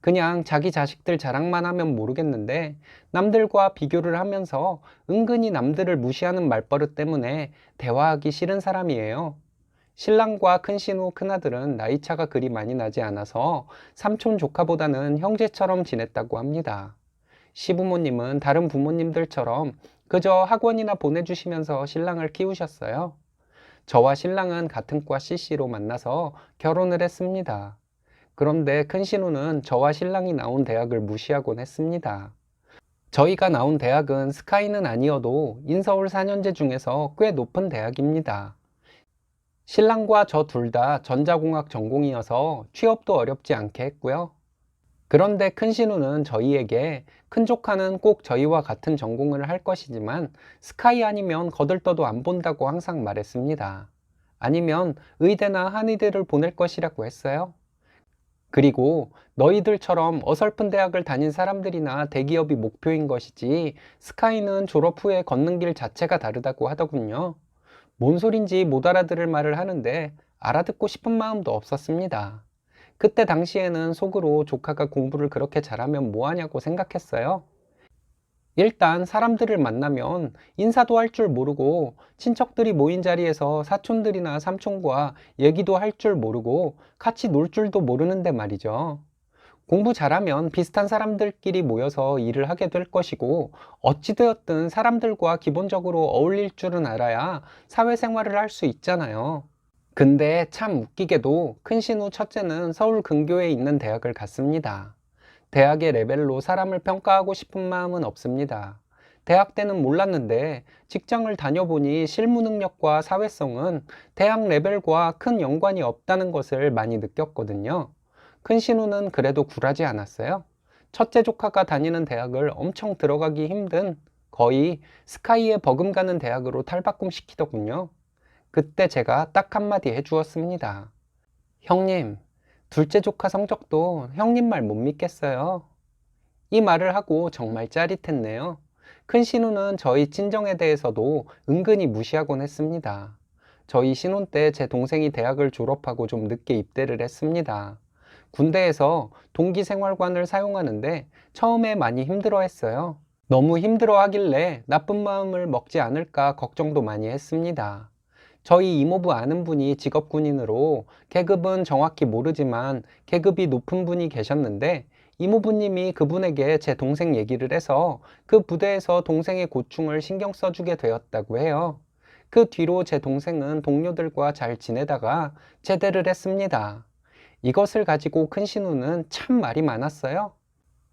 그냥 자기 자식들 자랑만 하면 모르겠는데 남들과 비교를 하면서 은근히 남들을 무시하는 말버릇 때문에 대화하기 싫은 사람이에요. 신랑과 큰 신우 큰아들은 나이차가 그리 많이 나지 않아서 삼촌 조카보다는 형제처럼 지냈다고 합니다. 시부모님은 다른 부모님들처럼 그저 학원이나 보내주시면서 신랑을 키우셨어요. 저와 신랑은 같은 과 CC로 만나서 결혼을 했습니다. 그런데 큰 신우는 저와 신랑이 나온 대학을 무시하곤 했습니다. 저희가 나온 대학은 스카이는 아니어도 인서울 4년제 중에서 꽤 높은 대학입니다. 신랑과 저 둘 다 전자공학 전공이어서 취업도 어렵지 않게 했고요. 그런데 큰 신우는 저희에게 큰 조카는 꼭 저희와 같은 전공을 할 것이지만 스카이 아니면 거들떠도 안 본다고 항상 말했습니다. 아니면 의대나 한의대를 보낼 것이라고 했어요. 그리고 너희들처럼 어설픈 대학을 다닌 사람들이나 대기업이 목표인 것이지 스카이는 졸업 후에 걷는 길 자체가 다르다고 하더군요. 뭔 소린지 못 알아들을 말을 하는데 알아듣고 싶은 마음도 없었습니다. 그때 당시에는 속으로 조카가 공부를 그렇게 잘하면 뭐하냐고 생각했어요. 일단 사람들을 만나면 인사도 할 줄 모르고 친척들이 모인 자리에서 사촌들이나 삼촌과 얘기도 할 줄 모르고 같이 놀 줄도 모르는데 말이죠. 공부 잘하면 비슷한 사람들끼리 모여서 일을 하게 될 것이고 어찌되었든 사람들과 기본적으로 어울릴 줄은 알아야 사회생활을 할 수 있잖아요. 근데 참 웃기게도 큰 신우 첫째는 서울 근교에 있는 대학을 갔습니다. 대학의 레벨로 사람을 평가하고 싶은 마음은 없습니다. 대학 때는 몰랐는데 직장을 다녀보니 실무 능력과 사회성은 대학 레벨과 큰 연관이 없다는 것을 많이 느꼈거든요. 큰 신우는 그래도 굴하지 않았어요. 첫째 조카가 다니는 대학을 엄청 들어가기 힘든 거의 스카이에 버금가는 대학으로 탈바꿈 시키더군요. 그때 제가 딱 한마디 해주었습니다. 형님, 둘째 조카 성적도 형님 말 못 믿겠어요. 이 말을 하고 정말 짜릿했네요. 큰 신우는 저희 친정에 대해서도 은근히 무시하곤 했습니다. 저희 신혼 때 제 동생이 대학을 졸업하고 좀 늦게 입대를 했습니다. 군대에서 동기생활관을 사용하는데 처음에 많이 힘들어 했어요. 너무 힘들어 하길래 나쁜 마음을 먹지 않을까 걱정도 많이 했습니다. 저희 이모부 아는 분이 직업 군인으로 계급은 정확히 모르지만 계급이 높은 분이 계셨는데 이모부님이 그분에게 제 동생 얘기를 해서 그 부대에서 동생의 고충을 신경 써주게 되었다고 해요. 그 뒤로 제 동생은 동료들과 잘 지내다가 제대를 했습니다. 이것을 가지고 큰 신우는 참 말이 많았어요.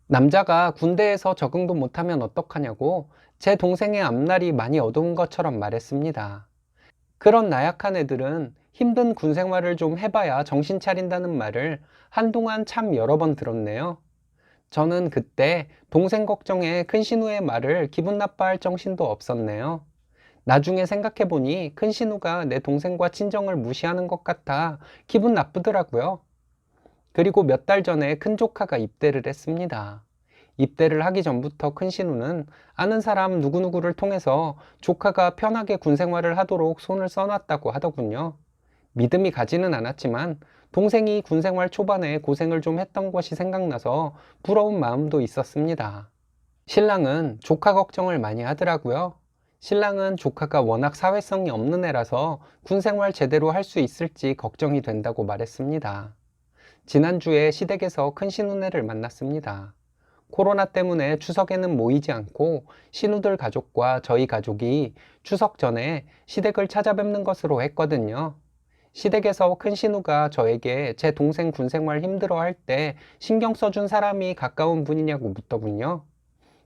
남자가 군대에서 적응도 못하면 어떡하냐고 제 동생의 앞날이 많이 어두운 것처럼 말했습니다. 그런 나약한 애들은 힘든 군 생활을 좀 해봐야 정신 차린다는 말을 한동안 참 여러 번 들었네요. 저는 그때 동생 걱정에 큰 신우의 말을 기분 나빠할 정신도 없었네요. 나중에 생각해보니 큰 신우가 내 동생과 친정을 무시하는 것 같아 기분 나쁘더라고요. 그리고 몇 달 전에 큰 조카가 입대를 했습니다. 입대를 하기 전부터 큰 신우는 아는 사람 누구누구를 통해서 조카가 편하게 군 생활을 하도록 손을 써놨다고 하더군요. 믿음이 가지는 않았지만 동생이 군 생활 초반에 고생을 좀 했던 것이 생각나서 부러운 마음도 있었습니다. 신랑은 조카 걱정을 많이 하더라고요. 신랑은 조카가 워낙 사회성이 없는 애라서 군 생활 제대로 할 수 있을지 걱정이 된다고 말했습니다. 지난주에 시댁에서 큰 신우네를 만났습니다. 코로나 때문에 추석에는 모이지 않고 신우들 가족과 저희 가족이 추석 전에 시댁을 찾아뵙는 것으로 했거든요. 시댁에서 큰 신우가 저에게 제 동생 군 생활 힘들어 할 때 신경 써준 사람이 가까운 분이냐고 묻더군요.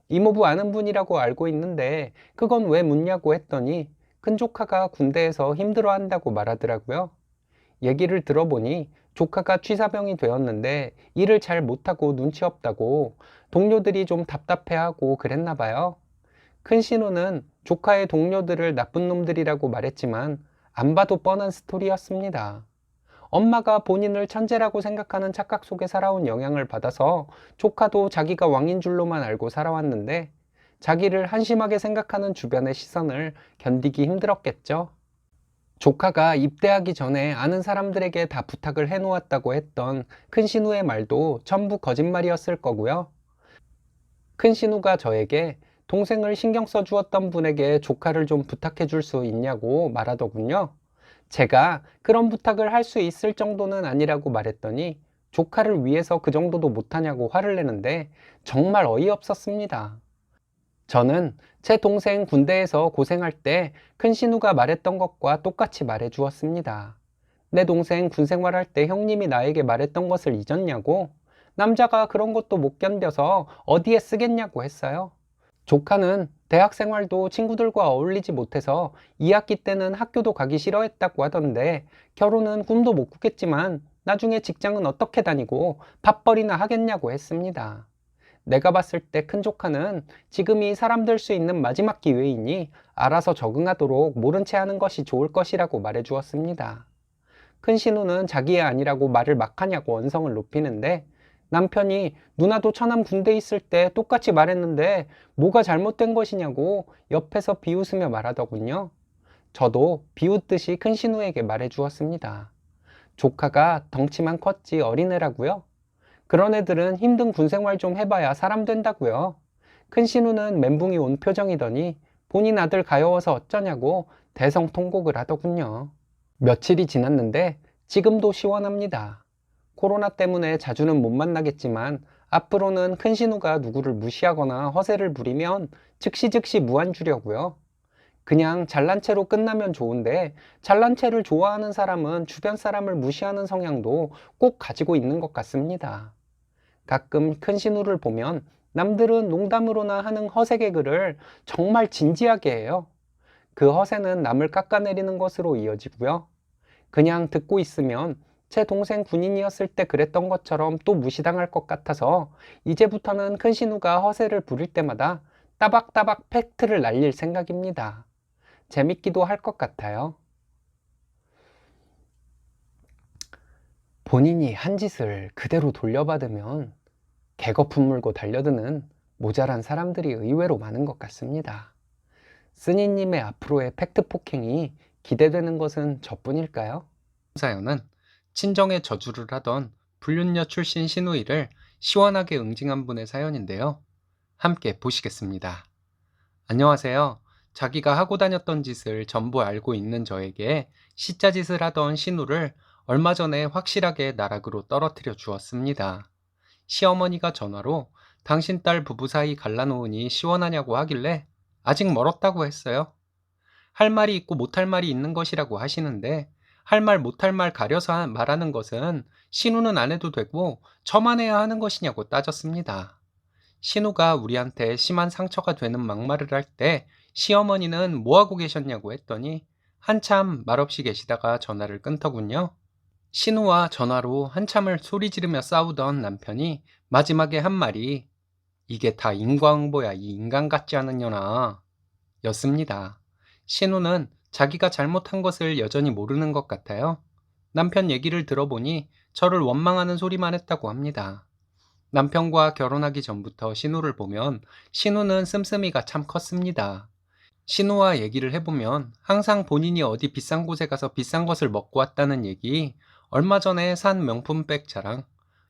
이모부 아는 분이라고 알고 있는데 그건 왜 묻냐고 했더니 큰 조카가 군대에서 힘들어 한다고 말하더라고요. 얘기를 들어보니 조카가 취사병이 되었는데 일을 잘 못하고 눈치 없다고 동료들이 좀 답답해하고 그랬나 봐요. 큰 신우는 조카의 동료들을 나쁜 놈들이라고 말했지만 안 봐도 뻔한 스토리였습니다. 엄마가 본인을 천재라고 생각하는 착각 속에 살아온 영향을 받아서 조카도 자기가 왕인 줄로만 알고 살아왔는데 자기를 한심하게 생각하는 주변의 시선을 견디기 힘들었겠죠. 조카가 입대하기 전에 아는 사람들에게 다 부탁을 해놓았다고 했던 큰 신우의 말도 전부 거짓말이었을 거고요. 큰 신우가 저에게 동생을 신경 써주었던 분에게 조카를 좀 부탁해 줄 수 있냐고 말하더군요. 제가 그런 부탁을 할 수 있을 정도는 아니라고 말했더니 조카를 위해서 그 정도도 못하냐고 화를 내는데 정말 어이없었습니다. 저는 제 동생 군대에서 고생할 때 큰 신우가 말했던 것과 똑같이 말해 주었습니다. 내 동생 군 생활할 때 형님이 나에게 말했던 것을 잊었냐고? 남자가 그런 것도 못 견뎌서 어디에 쓰겠냐고 했어요. 조카는 대학 생활도 친구들과 어울리지 못해서 2학기 때는 학교도 가기 싫어했다고 하던데 결혼은 꿈도 못 꾸겠지만 나중에 직장은 어떻게 다니고 밥벌이나 하겠냐고 했습니다. 내가 봤을 때 큰 조카는 지금이 사람 될 수 있는 마지막 기회이니 알아서 적응하도록 모른 채 하는 것이 좋을 것이라고 말해 주었습니다. 큰 신우는 자기의 아니라고 말을 막 하냐고 언성을 높이는데 남편이 누나도 처남 군대 있을 때 똑같이 말했는데 뭐가 잘못된 것이냐고 옆에서 비웃으며 말하더군요. 저도 비웃듯이 큰 신우에게 말해 주었습니다. 조카가 덩치만 컸지 어린애라고요? 그런 애들은 힘든 군 생활 좀 해봐야 사람 된다고요. 큰 신우는 멘붕이 온 표정이더니 본인 아들 가여워서 어쩌냐고 대성통곡을 하더군요. 며칠이 지났는데 지금도 시원합니다. 코로나 때문에 자주는 못 만나겠지만 앞으로는 큰 신우가 누구를 무시하거나 허세를 부리면 즉시 무안주려고요. 그냥 잘난 체로 끝나면 좋은데 잘난 체를 좋아하는 사람은 주변 사람을 무시하는 성향도 꼭 가지고 있는 것 같습니다. 가끔 큰 신우를 보면 남들은 농담으로나 하는 허세 개그를 정말 진지하게 해요. 그 허세는 남을 깎아내리는 것으로 이어지고요. 그냥 듣고 있으면 제 동생 군인이었을 때 그랬던 것처럼 또 무시당할 것 같아서 이제부터는 큰 신우가 허세를 부릴 때마다 따박따박 팩트를 날릴 생각입니다. 재밌기도 할 것 같아요. 본인이 한 짓을 그대로 돌려받으면 개거품 물고 달려드는 모자란 사람들이 의외로 많은 것 같습니다. 쓰니님의 앞으로의 팩트 폭행이 기대되는 것은 저뿐일까요? 사연은 친정에 저주를 하던 불륜녀 출신 시누이를 시원하게 응징한 분의 사연인데요. 함께 보시겠습니다. 안녕하세요. 자기가 하고 다녔던 짓을 전부 알고 있는 저에게 시짜짓을 하던 신우를 얼마 전에 확실하게 나락으로 떨어뜨려 주었습니다. 시어머니가 전화로 당신 딸 부부 사이 갈라놓으니 시원하냐고 하길래 아직 멀었다고 했어요. 할 말이 있고 못할 말이 있는 것이라고 하시는데 할 말 못할 말 가려서 말하는 것은 신우는 안 해도 되고 저만 해야 하는 것이냐고 따졌습니다. 신우가 우리한테 심한 상처가 되는 막말을 할 때 시어머니는 뭐하고 계셨냐고 했더니 한참 말없이 계시다가 전화를 끊더군요. 신우와 전화로 한참을 소리 지르며 싸우던 남편이 마지막에 한 말이 이게 다 인과응보야 이 인간 같지 않은 년아 였습니다. 신우는 자기가 잘못한 것을 여전히 모르는 것 같아요. 남편 얘기를 들어보니 저를 원망하는 소리만 했다고 합니다. 남편과 결혼하기 전부터 신우를 보면 신우는 씀씀이가 참 컸습니다. 신우와 얘기를 해보면 항상 본인이 어디 비싼 곳에 가서 비싼 것을 먹고 왔다는 얘기, 얼마 전에 산 명품백 자랑,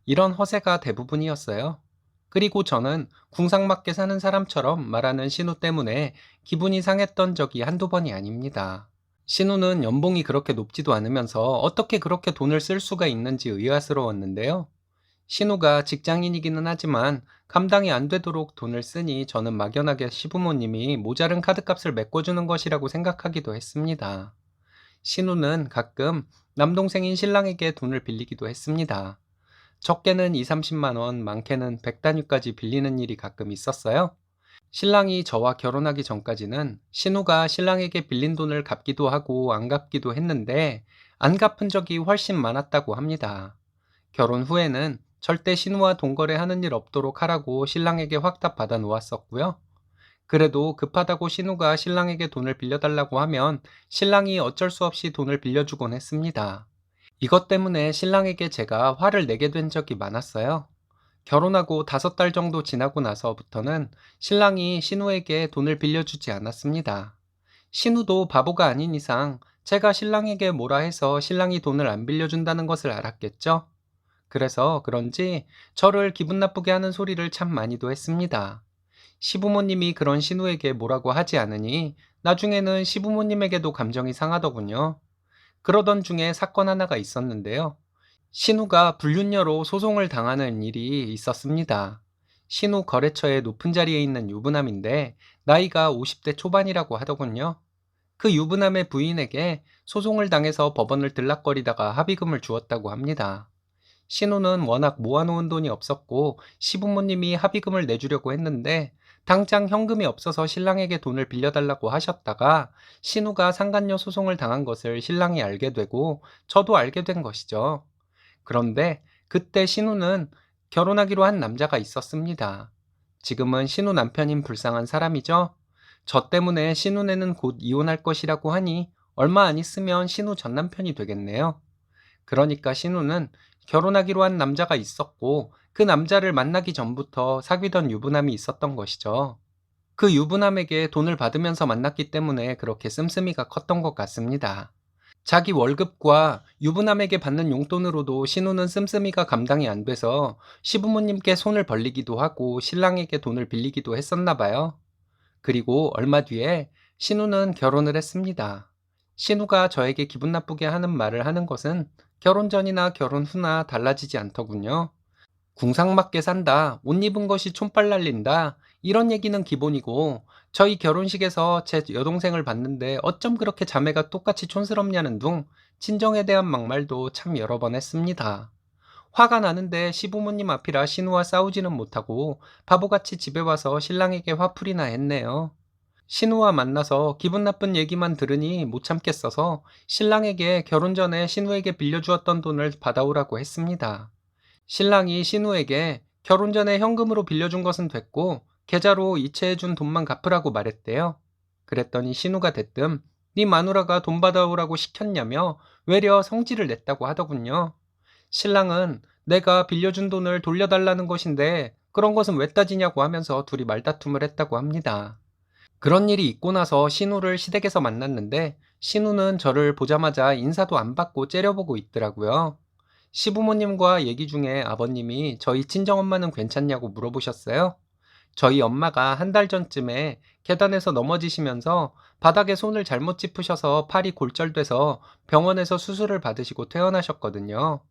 이런 허세가 대부분이었어요. 그리고 저는 궁상맞게 사는 사람처럼 말하는 신우 때문에 기분이 상했던 적이 한두 번이 아닙니다. 신우는 연봉이 그렇게 높지도 않으면서 어떻게 그렇게 돈을 쓸 수가 있는지 의아스러웠는데요. 신우가 직장인이기는 하지만 감당이 안 되도록 돈을 쓰니 저는 막연하게 시부모님이 모자른 카드값을 메꿔주는 것이라고 생각하기도 했습니다. 신우는 가끔 남동생인 신랑에게 돈을 빌리기도 했습니다. 적게는 2, 30만 원, 많게는 100단위까지 빌리는 일이 가끔 있었어요. 신랑이 저와 결혼하기 전까지는 신우가 신랑에게 빌린 돈을 갚기도 하고 안 갚기도 했는데 안 갚은 적이 훨씬 많았다고 합니다. 결혼 후에는 절대 신우와 돈거래 하는 일 없도록 하라고 신랑에게 확답 받아 놓았었고요. 그래도 급하다고 신우가 신랑에게 돈을 빌려달라고 하면 신랑이 어쩔 수 없이 돈을 빌려주곤 했습니다. 이것 때문에 신랑에게 제가 화를 내게 된 적이 많았어요. 결혼하고 5달 정도 지나고 나서부터는 신랑이 신우에게 돈을 빌려주지 않았습니다. 신우도 바보가 아닌 이상 제가 신랑에게 뭐라 해서 신랑이 돈을 안 빌려준다는 것을 알았겠죠? 그래서 그런지 저를 기분 나쁘게 하는 소리를 참 많이도 했습니다. 시부모님이 그런 신우에게 뭐라고 하지 않으니 나중에는 시부모님에게도 감정이 상하더군요. 그러던 중에 사건 하나가 있었는데요. 신우가 불륜녀로 소송을 당하는 일이 있었습니다. 신우 거래처의 높은 자리에 있는 유부남인데 나이가 50대 초반이라고 하더군요. 그 유부남의 부인에게 소송을 당해서 법원을 들락거리다가 합의금을 주었다고 합니다. 신우는 워낙 모아놓은 돈이 없었고 시부모님이 합의금을 내주려고 했는데 당장 현금이 없어서 신랑에게 돈을 빌려달라고 하셨다가 신우가 상간녀 소송을 당한 것을 신랑이 알게 되고 저도 알게 된 것이죠. 그런데 그때 신우는 결혼하기로 한 남자가 있었습니다. 지금은 신우 남편인 불쌍한 사람이죠. 저 때문에 신우네는 곧 이혼할 것이라고 하니 얼마 안 있으면 신우 전 남편이 되겠네요. 그러니까 신우는 결혼하기로 한 남자가 있었고 그 남자를 만나기 전부터 사귀던 유부남이 있었던 것이죠. 그 유부남에게 돈을 받으면서 만났기 때문에 그렇게 씀씀이가 컸던 것 같습니다. 자기 월급과 유부남에게 받는 용돈으로도 신우는 씀씀이가 감당이 안 돼서 시부모님께 손을 벌리기도 하고 신랑에게 돈을 빌리기도 했었나 봐요. 그리고 얼마 뒤에 신우는 결혼을 했습니다. 신우가 저에게 기분 나쁘게 하는 말을 하는 것은 결혼 전이나 결혼 후나 달라지지 않더군요. 궁상맞게 산다, 옷 입은 것이 촌빨 날린다, 이런 얘기는 기본이고 저희 결혼식에서 제 여동생을 봤는데 어쩜 그렇게 자매가 똑같이 촌스럽냐는 둥 친정에 대한 막말도 참 여러 번 했습니다. 화가 나는데 시부모님 앞이라 신우와 싸우지는 못하고 바보같이 집에 와서 신랑에게 화풀이나 했네요. 신우와 만나서 기분 나쁜 얘기만 들으니 못 참겠어서 신랑에게 결혼 전에 신우에게 빌려주었던 돈을 받아오라고 했습니다. 신랑이 신우에게 결혼 전에 현금으로 빌려준 것은 됐고 계좌로 이체해준 돈만 갚으라고 말했대요. 그랬더니 신우가 대뜸 네 마누라가 돈 받아오라고 시켰냐며 외려 성질을 냈다고 하더군요. 신랑은 내가 빌려준 돈을 돌려달라는 것인데 그런 것은 왜 따지냐고 하면서 둘이 말다툼을 했다고 합니다. 그런 일이 있고 나서 신우를 시댁에서 만났는데 신우는 저를 보자마자 인사도 안 받고 째려보고 있더라고요. 시부모님과 얘기 중에 아버님이 저희 친정엄마는 괜찮냐고 물어보셨어요. 저희 엄마가 한 달 전쯤에 계단에서 넘어지시면서 바닥에 손을 잘못 짚으셔서 팔이 골절돼서 병원에서 수술을 받으시고 퇴원하셨거든요.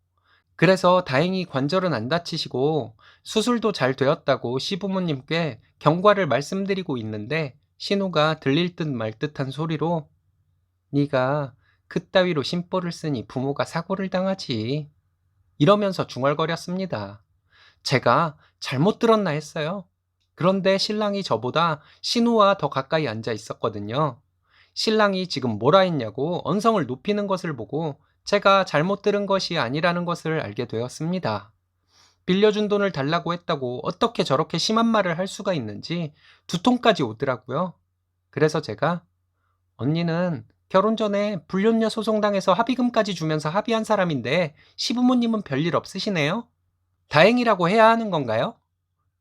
그래서 다행히 관절은 안 다치시고 수술도 잘 되었다고 시부모님께 경과를 말씀드리고 있는데, 신우가 들릴 듯 말 듯한 소리로 "네가 그따위로 심보를 쓰니 부모가 사고를 당하지." 이러면서 중얼거렸습니다. 제가 잘못 들었나 했어요. 그런데 신랑이 저보다 신우와 더 가까이 앉아 있었거든요. 신랑이 지금 뭐라 했냐고 언성을 높이는 것을 보고 제가 잘못 들은 것이 아니라는 것을 알게 되었습니다. 빌려준 돈을 달라고 했다고 어떻게 저렇게 심한 말을 할 수가 있는지 두통까지 오더라고요. 그래서 제가 "언니는 결혼 전에 불륜녀 소송당해서 합의금까지 주면서 합의한 사람인데 시부모님은 별일 없으시네요? 다행이라고 해야 하는 건가요?"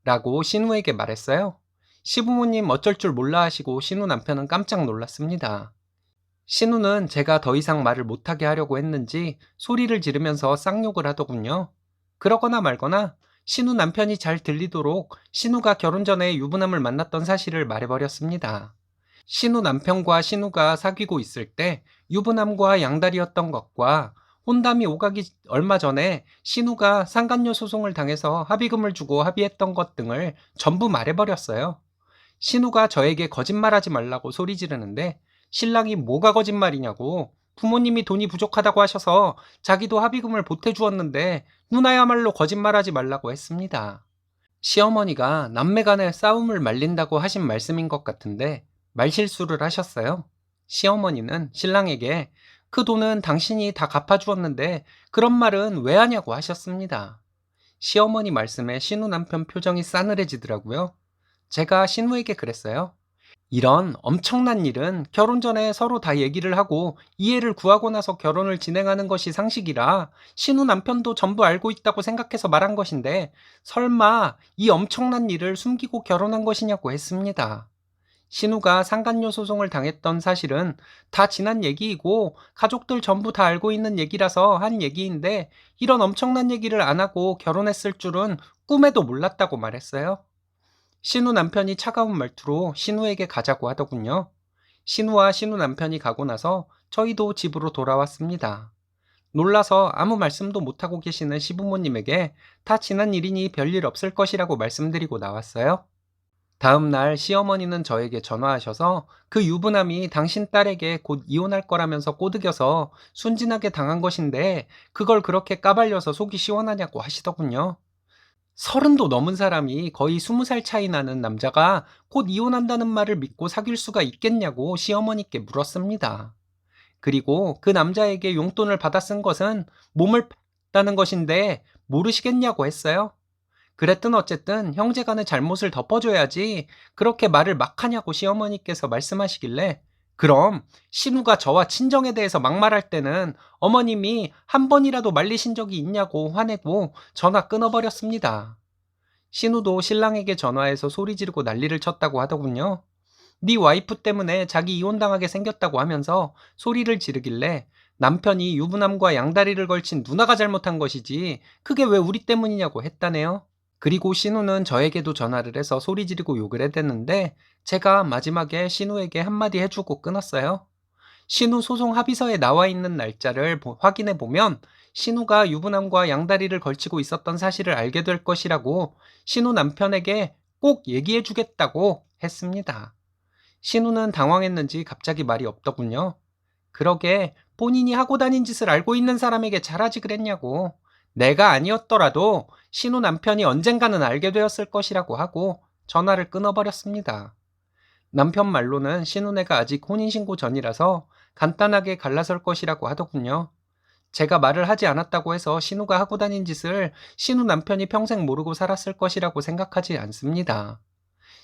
라고 신우에게 말했어요. 시부모님 어쩔 줄 몰라 하시고 신우 남편은 깜짝 놀랐습니다. 신우는 제가 더 이상 말을 못하게 하려고 했는지 소리를 지르면서 쌍욕을 하더군요. 그러거나 말거나 신우 남편이 잘 들리도록 신우가 결혼 전에 유부남을 만났던 사실을 말해버렸습니다. 신우 남편과 신우가 사귀고 있을 때 유부남과 양다리였던 것과, 혼담이 오가기 얼마 전에 신우가 상간녀 소송을 당해서 합의금을 주고 합의했던 것 등을 전부 말해버렸어요. 신우가 저에게 거짓말하지 말라고 소리 지르는데 신랑이 뭐가 거짓말이냐고, 부모님이 돈이 부족하다고 하셔서 자기도 합의금을 보태주었는데 누나야말로 거짓말하지 말라고 했습니다. 시어머니가 남매 간의 싸움을 말린다고 하신 말씀인 것 같은데 말실수를 하셨어요. 시어머니는 신랑에게 "그 돈은 당신이 다 갚아주었는데 그런 말은 왜 하냐고 하셨습니다. 시어머니 말씀에 신우 남편 표정이 싸늘해지더라고요. 제가 신우에게 그랬어요. "이런 엄청난 일은 결혼 전에 서로 다 얘기를 하고 이해를 구하고 나서 결혼을 진행하는 것이 상식이라 신우 남편도 전부 알고 있다고 생각해서 말한 것인데 설마 이 엄청난 일을 숨기고 결혼한 것이냐고 했습니다. 신우가 상간녀 소송을 당했던 사실은 다 지난 얘기이고 가족들 전부 다 알고 있는 얘기라서 한 얘기인데 이런 엄청난 얘기를 안 하고 결혼했을 줄은 꿈에도 몰랐다고 말했어요. 신우 남편이 차가운 말투로 신우에게 가자고 하더군요. 신우와 신우 남편이 가고 나서 저희도 집으로 돌아왔습니다. 놀라서 아무 말씀도 못하고 계시는 시부모님에게 다 지난 일이니 별일 없을 것이라고 말씀드리고 나왔어요. 다음 날 시어머니는 저에게 전화하셔서 그 유부남이 당신 딸에게 곧 이혼할 거라면서 꼬드겨서 순진하게 당한 것인데 그걸 그렇게 까발려서 속이 시원하냐고 하시더군요. 30도 넘은 사람이 거의 20살 차이 나는 남자가 곧 이혼한다는 말을 믿고 사귈 수가 있겠냐고 시어머니께 물었습니다. 그리고 그 남자에게 용돈을 받아 쓴 것은 몸을 팠다는 것인데 모르시겠냐고 했어요. 그랬든 어쨌든 형제간의 잘못을 덮어줘야지 그렇게 말을 막 하냐고 시어머니께서 말씀하시길래, 그럼 신우가 저와 친정에 대해서 막말할 때는 어머님이 한 번이라도 말리신 적이 있냐고 화내고 전화 끊어버렸습니다. 신우도 신랑에게 전화해서 소리 지르고 난리를 쳤다고 하더군요. 네 와이프 때문에 자기 이혼당하게 생겼다고 하면서 소리를 지르길래 남편이 유부남과 양다리를 걸친 누나가 잘못한 것이지 그게 왜 우리 때문이냐고 했다네요. 그리고 신우는 저에게도 전화를 해서 소리 지르고 욕을 해댔는데 제가 마지막에 신우에게 한마디 해주고 끊었어요. 신우 소송 합의서에 나와 있는 날짜를 확인해 보면 신우가 유부남과 양다리를 걸치고 있었던 사실을 알게 될 것이라고 신우 남편에게 꼭 얘기해 주겠다고 했습니다. 신우는 당황했는지 갑자기 말이 없더군요. 그러게 본인이 하고 다닌 짓을 알고 있는 사람에게 잘하지 그랬냐고. 내가 아니었더라도 신우 남편이 언젠가는 알게 되었을 것이라고 하고 전화를 끊어버렸습니다. 남편 말로는 신우네가 아직 혼인신고 전이라서 간단하게 갈라설 것이라고 하더군요. 제가 말을 하지 않았다고 해서 신우가 하고 다닌 짓을 신우 남편이 평생 모르고 살았을 것이라고 생각하지 않습니다.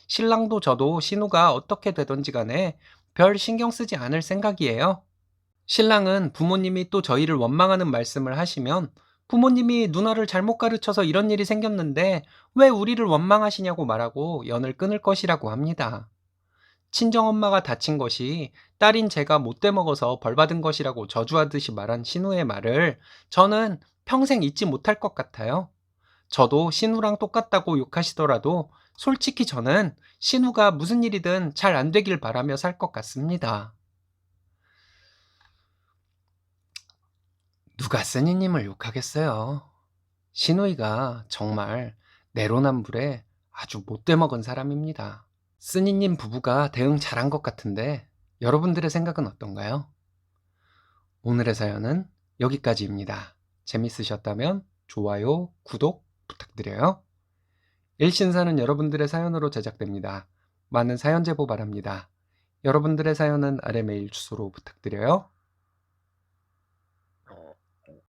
신랑도 저도 신우가 어떻게 되던지 간에 별 신경 쓰지 않을 생각이에요. 신랑은 부모님이 또 저희를 원망하는 말씀을 하시면 부모님이 누나를 잘못 가르쳐서 이런 일이 생겼는데 왜 우리를 원망하시냐고 말하고 연을 끊을 것이라고 합니다. 친정엄마가 다친 것이 딸인 제가 못돼 먹어서 벌받은 것이라고 저주하듯이 말한 신우의 말을 저는 평생 잊지 못할 것 같아요. 저도 신우랑 똑같다고 욕하시더라도 솔직히 저는 신우가 무슨 일이든 잘 안 되길 바라며 살 것 같습니다. 누가 쓰니님을 욕하겠어요. 신우이가 정말 내로남불에 아주 못돼 먹은 사람입니다. 쓰니님 부부가 대응 잘한 것 같은데 여러분들의 생각은 어떤가요? 오늘의 사연은 여기까지입니다. 재밌으셨다면 좋아요, 구독 부탁드려요. 일신사는 여러분들의 사연으로 제작됩니다. 많은 사연 제보 바랍니다. 여러분들의 사연은 아래 메일 주소로 부탁드려요.